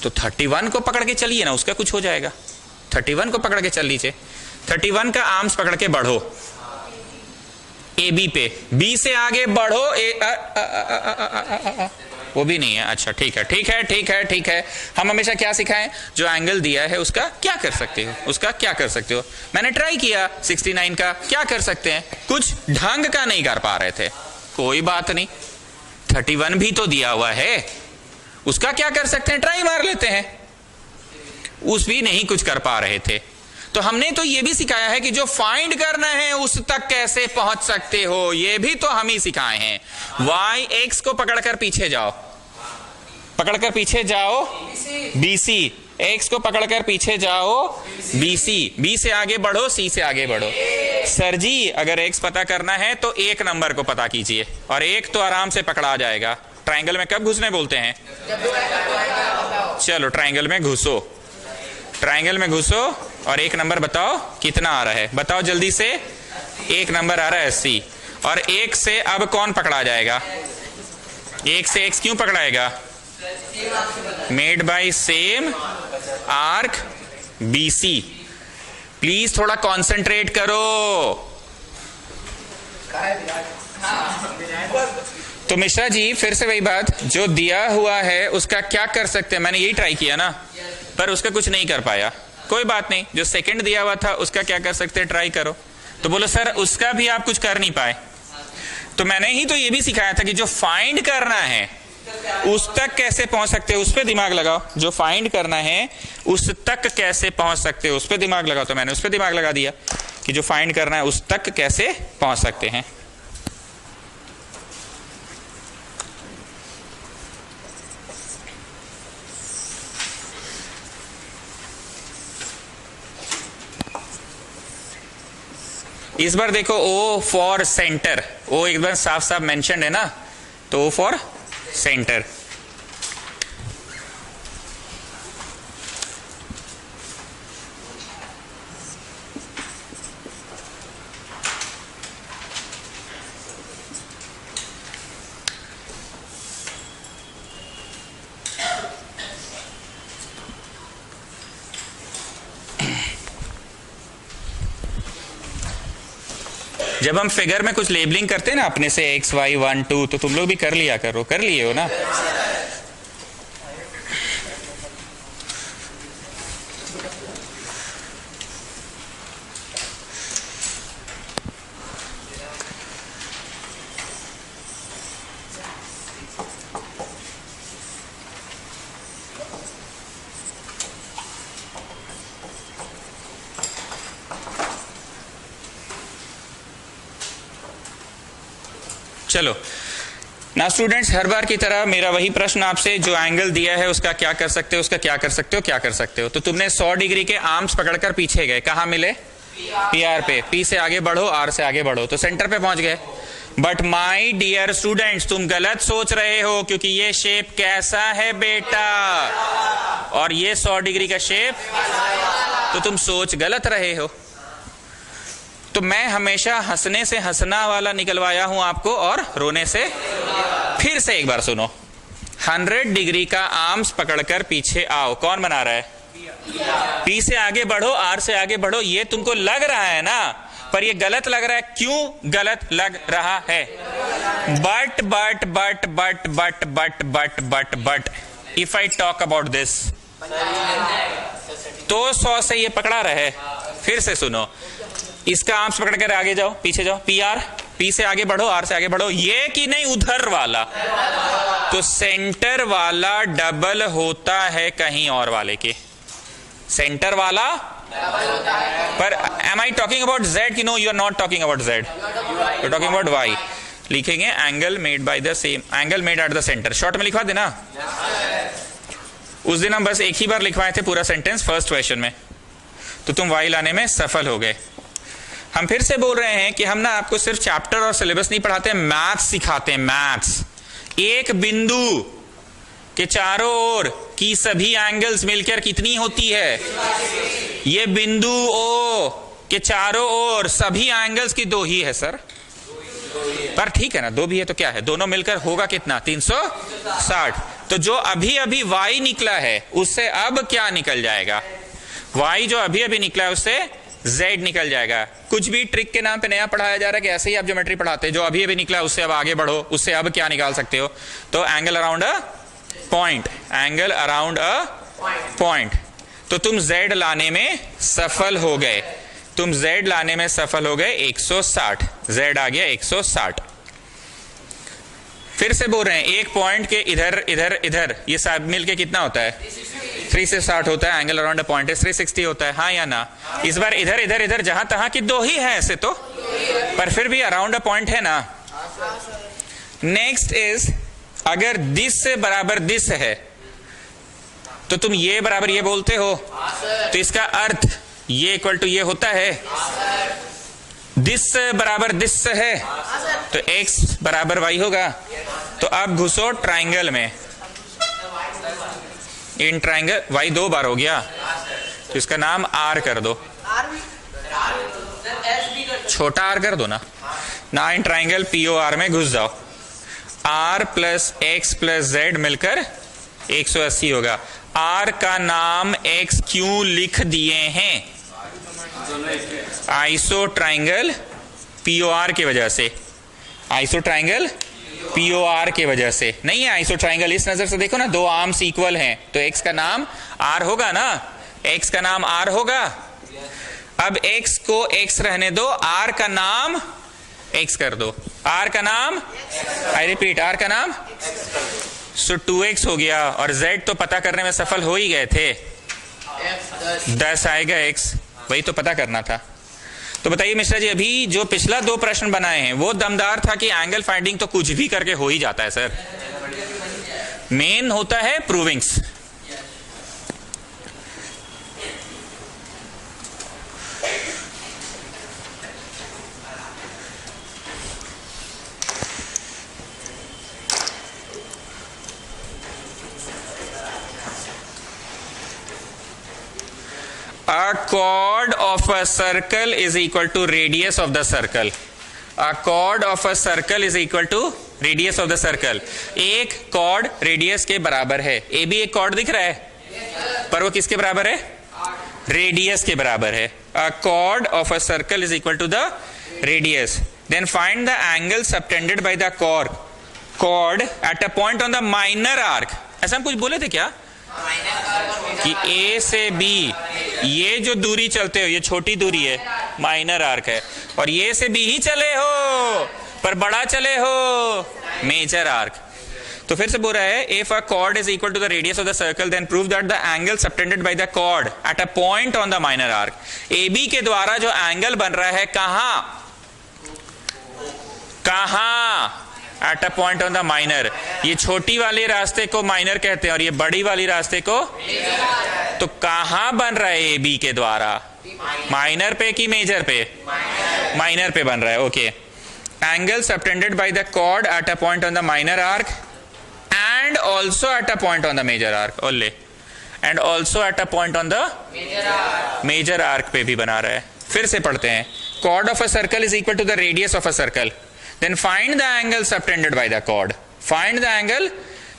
तो 31 को पकड़ के चलिए ना, उसका कुछ हो जाएगा। 31 को पकड़ के चल लीजिए। 31 का आर्म्स पकड़ के बढ़ो ए बी पे, बी से आगे बढ़ो, वो भी नहीं है। अच्छा ठीक है ठीक है ठीक है ठीक है। हम हमेशा क्या सिखाएं? जो एंगल दिया है उसका क्या कर सकते हो, उसका क्या कर सकते हो। मैंने ट्राई किया 69 का, क्या कर सकते हैं? कुछ ढंग का नहीं कर पा रहे थे, कोई बात नहीं। 31 भी तो दिया हुआ है, उसका क्या कर सकते हैं? ट्राई मार लेते हैं। उस भी नहीं कुछ कर पा रहे थे, तो हमने तो ये भी सिखाया है कि जो फाइंड करना है उस तक कैसे पहुंच सकते हो, ये भी तो हम ही सिखाए हैं। y x को पकड़कर पीछे जाओ, पकड़कर पीछे जाओ BC, x को पकड़कर पीछे जाओ BC, B से आगे बढ़ो, C से आगे बढ़ो। सर जी अगर x पता करना है तो एक नंबर को पता कीजिए, और एक तो आराम से पकड़ा जाएगा। ट्रायंगल में कब घुसने बोलते हैं? चलो ट्रायंगल में घुसो, ट्रायंगल में घुसो और एक नंबर बताओ कितना आ रहा है, बताओ जल्दी से। एक नंबर आ रहा है C, और एक से अब कौन पकड़ा जाएगा? एक से x क्यों पकड़ाएगा? Made by same arc BC। Please थोड़ा कॉन्सेंट्रेट करो। तो मिश्रा जी फिर से वही बात, जो दिया हुआ है उसका क्या कर सकते हैं? मैंने यही ट्राई किया ना, पर उसका कुछ नहीं कर पाया। कोई बात नहीं, जो सेकंड दिया हुआ था उसका क्या कर सकते हैं? ट्राई करो। तो बोलो सर उसका भी आप कुछ कर नहीं पाए। तो मैंने ही तो ये भी सिखाया था कि जो फाइंड करना है उस तक कैसे पहुंच सकते हो, उस पर दिमाग लगाओ। जो फाइंड करना है उस तक कैसे पहुंच सकते हो, उस पर दिमाग लगाओ। तो मैंने उस पर दिमाग लगा दिया कि जो फाइंड करना है उस तक कैसे पहुंच सकते हैं। इस बार देखो O फॉर सेंटर, O एक बार साफ साफ मेंशन है ना, तो O फॉर सेंटर। जब हम फिगर में कुछ लेबलिंग करते हैं ना अपने से x y 1 2, तो तुम लोग भी कर लिया करो, कर लिए हो ना? चलो ना स्टूडेंट्स, हर बार की तरह मेरा वही प्रश्न आपसे, जो एंगल दिया है उसका क्या कर सकते हो, उसका क्या कर सकते हो, क्या कर सकते हो। तो तुमने 100 डिग्री के आर्म्स पकड़कर पीछे गए, कहां मिले? PR पे। P से आगे बढ़ो, R से आगे बढ़ो, तो सेंटर पे पहुंच गए। बट माय डियर स्टूडेंट्स, तुम गलत सोच रहे हो, क्योंकि ये शेप कैसा है बेटा, और ये 100 डिग्री का शेप, तो तुम सोच गलत रहे हो। तो मैं हमेशा हंसने से हंसना वाला निकलवाया हूं आपको, और रोने से। फिर से एक बार सुनो, 100 डिग्री का आर्म्स पकड़कर पीछे आओ। कौन बना रहा है? P से आगे बढ़ो, R से आगे बढ़ो। ये तुमको लग रहा है ना, पर ये गलत लग रहा है। क्यों गलत लग रहा है? But but but but but but but but but if I talk about this, तो 100 से ये पकड़ा रहे। फिर से सुनो, इसका आर्म्स पकड़ कर आगे जाओ, पीछे जाओ, PR, P से आगे बढ़ो, R से आगे बढ़ो। ये कि नहीं उधर वाला, तो सेंटर वाला डबल होता है कहीं और वाले के। सेंटर वाला पर am I talking about Z? कि no, you are not talking about Z, you are talking about Y। लिखेंगे angle made by the same, angle made at the centre. Short में लिखवा देना। उस दिन हम बस एक ही बार लिखवाए थे पूरा सेंटेंस फर्स्ट क्वेश्चन में, तो तुम वाई लाने में सफल हो गए। हम फिर से बोल रहे हैं कि हम ना आपको सिर्फ चैप्टर और सिलेबस नहीं पढ़ाते हैं, मैथ्स सिखाते हैं। मैथ्स, एक बिंदु के चारों ओर की सभी एंगल्स मिलकर कितनी होती है? ये बिंदु ओ के चारों ओर सभी एंगल्स की 2 ही है सर, पर ठीक है ना, 2 भी है तो क्या है, दोनों मिलकर होगा कितना? 360। तो जो अभी अभी y निकला है उससे अब क्या निकल जाएगा? y जो अभी अभी निकला है उससे z निकल जाएगा। कुछ भी ट्रिक के नाम पे नया पढ़ाया जा रहा है कि ऐसे ही आप ज्योमेट्री पढ़ाते हैं, जो अभी अभी निकला है उससे अब आगे बढ़ो, उससे अब क्या निकाल सकते हो? तो angle around a point, angle around a point. तो तुम z लाने में सफल हो गए, तुम z लाने में सफल हो गए 160, z आ गया 160। फिर से बोल रहे हैं एक पॉइंट के इधर इधर इधर ये सब मिलके कितना होता है? 360 होता है। एंगल अराउंड अ पॉइंट 360 होता है, हाँ या ना? इस बार इधर इधर इधर जहां तहां की 2 ही है ऐसे तो, पर फिर भी अराउंड अ पॉइंट है ना। नेक्स्ट इज, अगर दिस से बराबर दिस है तो तुम ये बराबर ये बोलते हो, तो इसका अर्थ ये इक्वल टू ये होता है। दिस बराबर दिस है तो x बराबर y होगा। तो अब घुसो ट्राइंगल में, इन ट्राइंगल y 2 बार हो गया तो इसका नाम r कर दो, छोटा r कर दो ना। ना इन ट्राइंगल POR में घुस जाओ, r plus x plus z मिलकर 180 होगा। r का नाम x क्यों लिख दिए हैं? आइसो ट्राइंगल POR की वजह से, आइसो ट्राइंगल POR की वजह से। नहीं है आइसो ट्राइंगल, इस नजर से देखो ना, 2 आर्म्स इक्वल हैं तो x का नाम r होगा ना, x का नाम r होगा। अब x को x रहने दो, r का नाम x कर दो, r का नाम, आई रिपीट, r का नाम, सो 2x हो गया। और z तो पता करने में सफल हो ही गए थे, 10 आएगा x, वही तो पता करना था। तो बताइए मिश्रा जी, अभी जो पिछला 2 प्रश्न बनाए हैं वो दमदार था कि एंगल फाइंडिंग तो कुछ भी करके हो ही जाता है सर, मेन होता है प्रूविंग्स। A chord of a circle is equal to radius of the circle. A chord of a circle is equal to radius of the circle. एक chord radius के बराबर है। ए भी एक chord दिख रहा है, पर वो किसके बराबर है? Radius के बराबर है। A chord of a circle is equal to the radius. Then find the angle subtended by the chord at a point on the minor arc. ऐसा हम कुछ बोले थे क्या? कि A से B ये जो दूरी चलते हो, ये छोटी दूरी है, माइनर आर्क है, और ये से B ही चले हो पर बड़ा चले हो, मेजर आर्क। तो फिर से बोल रहा है, if a chord is equal to the radius of the circle then prove that the angle subtended by the chord at a point on the minor arc. AB के द्वारा जो एंगल बन रहा है कहाँ eight a point on the minor, ये छोटी वाले रास्ते को माइनर कहते हैं और ये बड़ी वाली रास्ते को, तो कहां बन रहा है ए बी के द्वारा? माइनर पे कि मेजर पे? माइनर पे बन रहा है। Okay, angle subtended by the chord at a point on the minor arc and also at a point on the major arc, only and also at a point on the major arc पे भी बना रहा है। फिर से पढ़ते हैं, chord of a circle is equal to the radius of a circle, then find the angle subtended by the chord. Find the angle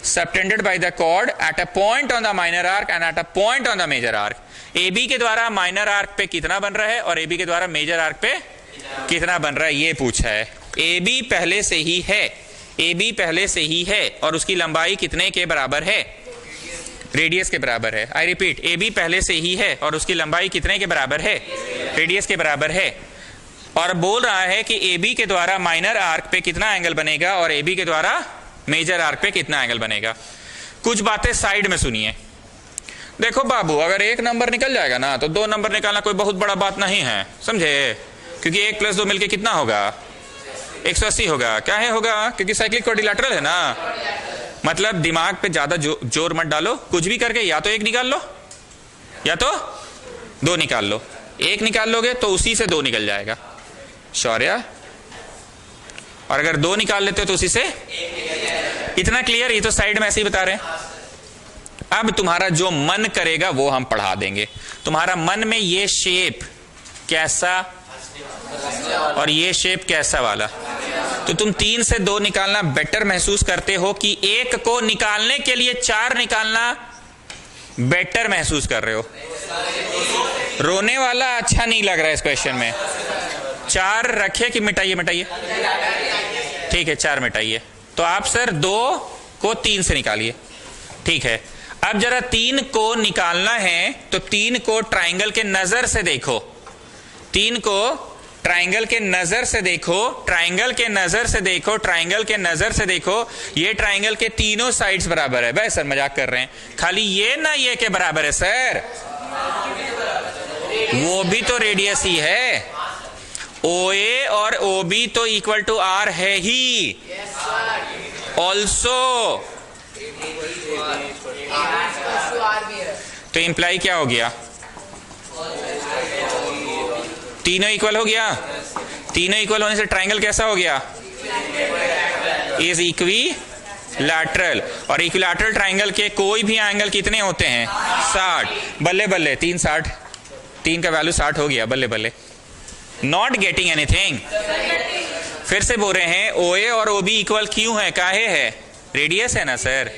subtended by the chord at a point on the minor arc and at a point on the major arc. AB के द्वारा माइनर आर्क पे कितना बन रहा है और AB के द्वारा मेजर आर्क पे कितना बन रहा है, ये पूछा है। AB पहले से ही है, AB पहले से ही है और उसकी लंबाई कितने के बराबर है? रेडियस के बराबर है। आई रिपीट, AB पहले से ही है और उसकी लंबाई कितने के बराबर है? रेडियस के बराबर है। और बोल रहा है कि AB के द्वारा माइनर आर्क पे कितना एंगल बनेगा और AB के द्वारा मेजर आर्क पे कितना एंगल बनेगा। कुछ बातें साइड में सुनिए। देखो बाबू, अगर 1 नंबर निकल जाएगा ना तो 2 नंबर निकालना कोई बहुत बड़ा बात नहीं है, समझे? क्योंकि 1 + 2 मिलके कितना होगा? 180 होगा। क्या है होगा? क्योंकि साइक्लिक क्वाड्रिलैटरल है ना। मतलब दिमाग पे ज्यादा जोर मत डालो, कुछ भी करके या तो एक निकाल लो या तो दो निकाल लो। एक निकाल लोगे तो उसी से दो निकल जाएगा शौर्य, और अगर दो निकाल लेते हो तो उसी से इतना क्लियर। ये तो साइड में ऐसे ही बता रहे हैं। अब तुम्हारा जो मन करेगा वो हम पढ़ा देंगे। तुम्हारा मन में ये शेप कैसा और ये शेप कैसा वाला, तो तुम 3 से 2 निकालना बेटर महसूस करते हो कि एक को निकालने के लिए 4 निकालना बेटर महसूस कर रहे हो। रोने वाला अच्छा नहीं लग रहा है इस क्वेश्चन में। 4 रखे कि मिटाइए? मिटाइए, ठीक है 4 मिटाइए। तो आप सर 2 को 3 से निकालिए, ठीक है। अब जरा 3 को निकालना है तो 3 को ट्राइंगल के नजर से देखो, 3 को ट्राइंगल के नजर से देखो, ट्राइंगल के नजर से देखो, ट्राइंगल के नजर से देखो। ये ट्राइंगल के तीनों साइड्स बराबर है। भाई सर मजाक कर रहे हैं, खाली ये ना ये के बराबर है सर, वो भी तो रेडियस ही है। OA और OB तो इक्वल टू R है ही ऑल्सो। तो इंप्लाई क्या हो गया? तीनों इक्वल हो गया। तीनों इक्वल होने से ट्राइंगल कैसा हो गया? Is equilateral. और इक्विलैटरल ट्राइंगल के कोई भी एंगल कितने होते हैं? 60। बल्ले बल्ले 3 60, 3 का वैल्यू 60 हो गया। बल्ले बल्ले, नॉट गेटिंग एनीथिंग। फिर से बोल रहे हैं OA और OB इक्वल क्यों है? काहे है? रेडियस है ना सर,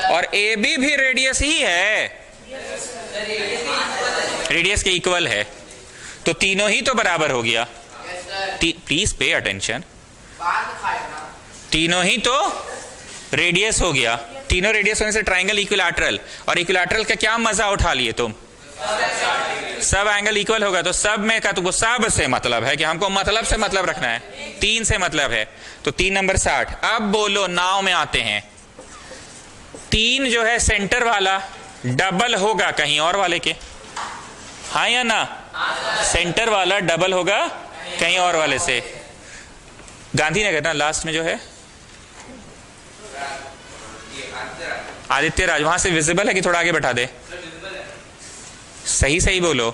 और AB भी रेडियस ही है, रेडियस के इक्वल है, तो तीनों ही तो बराबर हो गया। प्लीज पे अटेंशन, तीनों ही तो रेडियस हो गया। तीनों रेडियस होने से ट्राइंगल इक्विलैटरल, और इक्विलैटरल का क्या मजा उठा लिए तुम? सब एंगल इक्वल होगा तो सब में का तुमको सब से मतलब है कि हमको मतलब से मतलब रखना है, 3 से मतलब है, तो 3 नंबर 60। अब बोलो नाव में आते हैं। 3 जो है सेंटर वाला डबल होगा कहीं और वाले के, हाँ या ना? सेंटर वाला डबल होगा कहीं और वाले से। गांधीनगर ना लास्ट में जो है आदित्य राज, वहां से विजिबल है कि थोड़ा आगे बैठा दे? सही सही बोलो।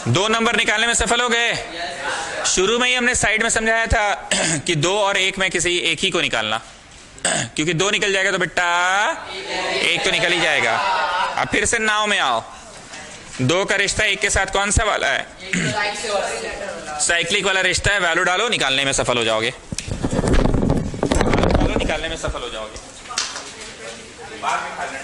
दो नंबर निकालने में सफल हो गए। शुरू में ही हमने साइड में समझाया था कि 2 और 1 में किसी एक ही को निकालना, क्योंकि 2 निकल जाएगा तो बेटा 1 तो निकल ही जाएगा। अब फिर से नाव में आओ। 2 का रिश्ता 1 के साथ कौन सा वाला है? साइक्लिक वाला रिश्ता है। वैल्यू डालो, निकालने में सफल हो जाओगे। डालो, निकालने में सफल हो जाओगे। बाद में खाना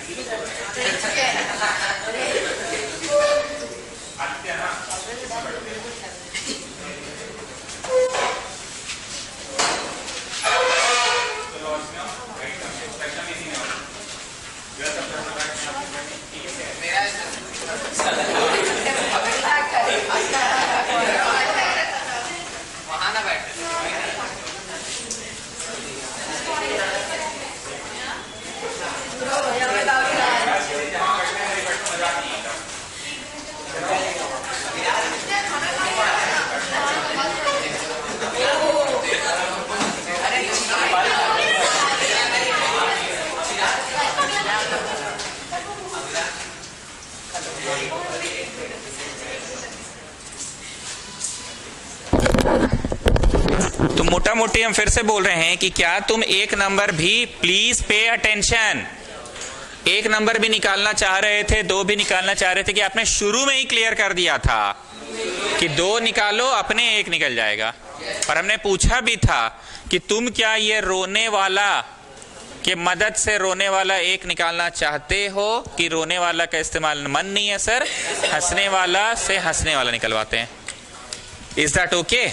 तो मोटा मोटी हम फिर से बोल रहे हैं कि क्या तुम 1 नंबर भी, प्लीज पे अटेंशन, 1 नंबर भी निकालना चाह रहे थे, 2 भी निकालना चाह रहे थे कि आपने शुरू में ही क्लियर कर दिया था कि 2 निकालो अपने 1 निकल जाएगा। और हमने पूछा भी था कि तुम क्या ये रोने वाला के मदद से रोने वाला 1 निकालना चाहते हो कि रोने वाला का इस्तेमाल मन नहीं है सर, हंसने वाला से हंसने वाला निकलवाते हैं। Is that okay?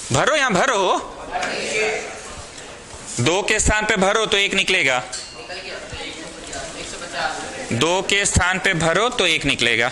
भरो, यहां भरो, 2 के स्थान पे भरो तो 1 निकलेगा, 2 के स्थान पे भरो तो 1 निकलेगा।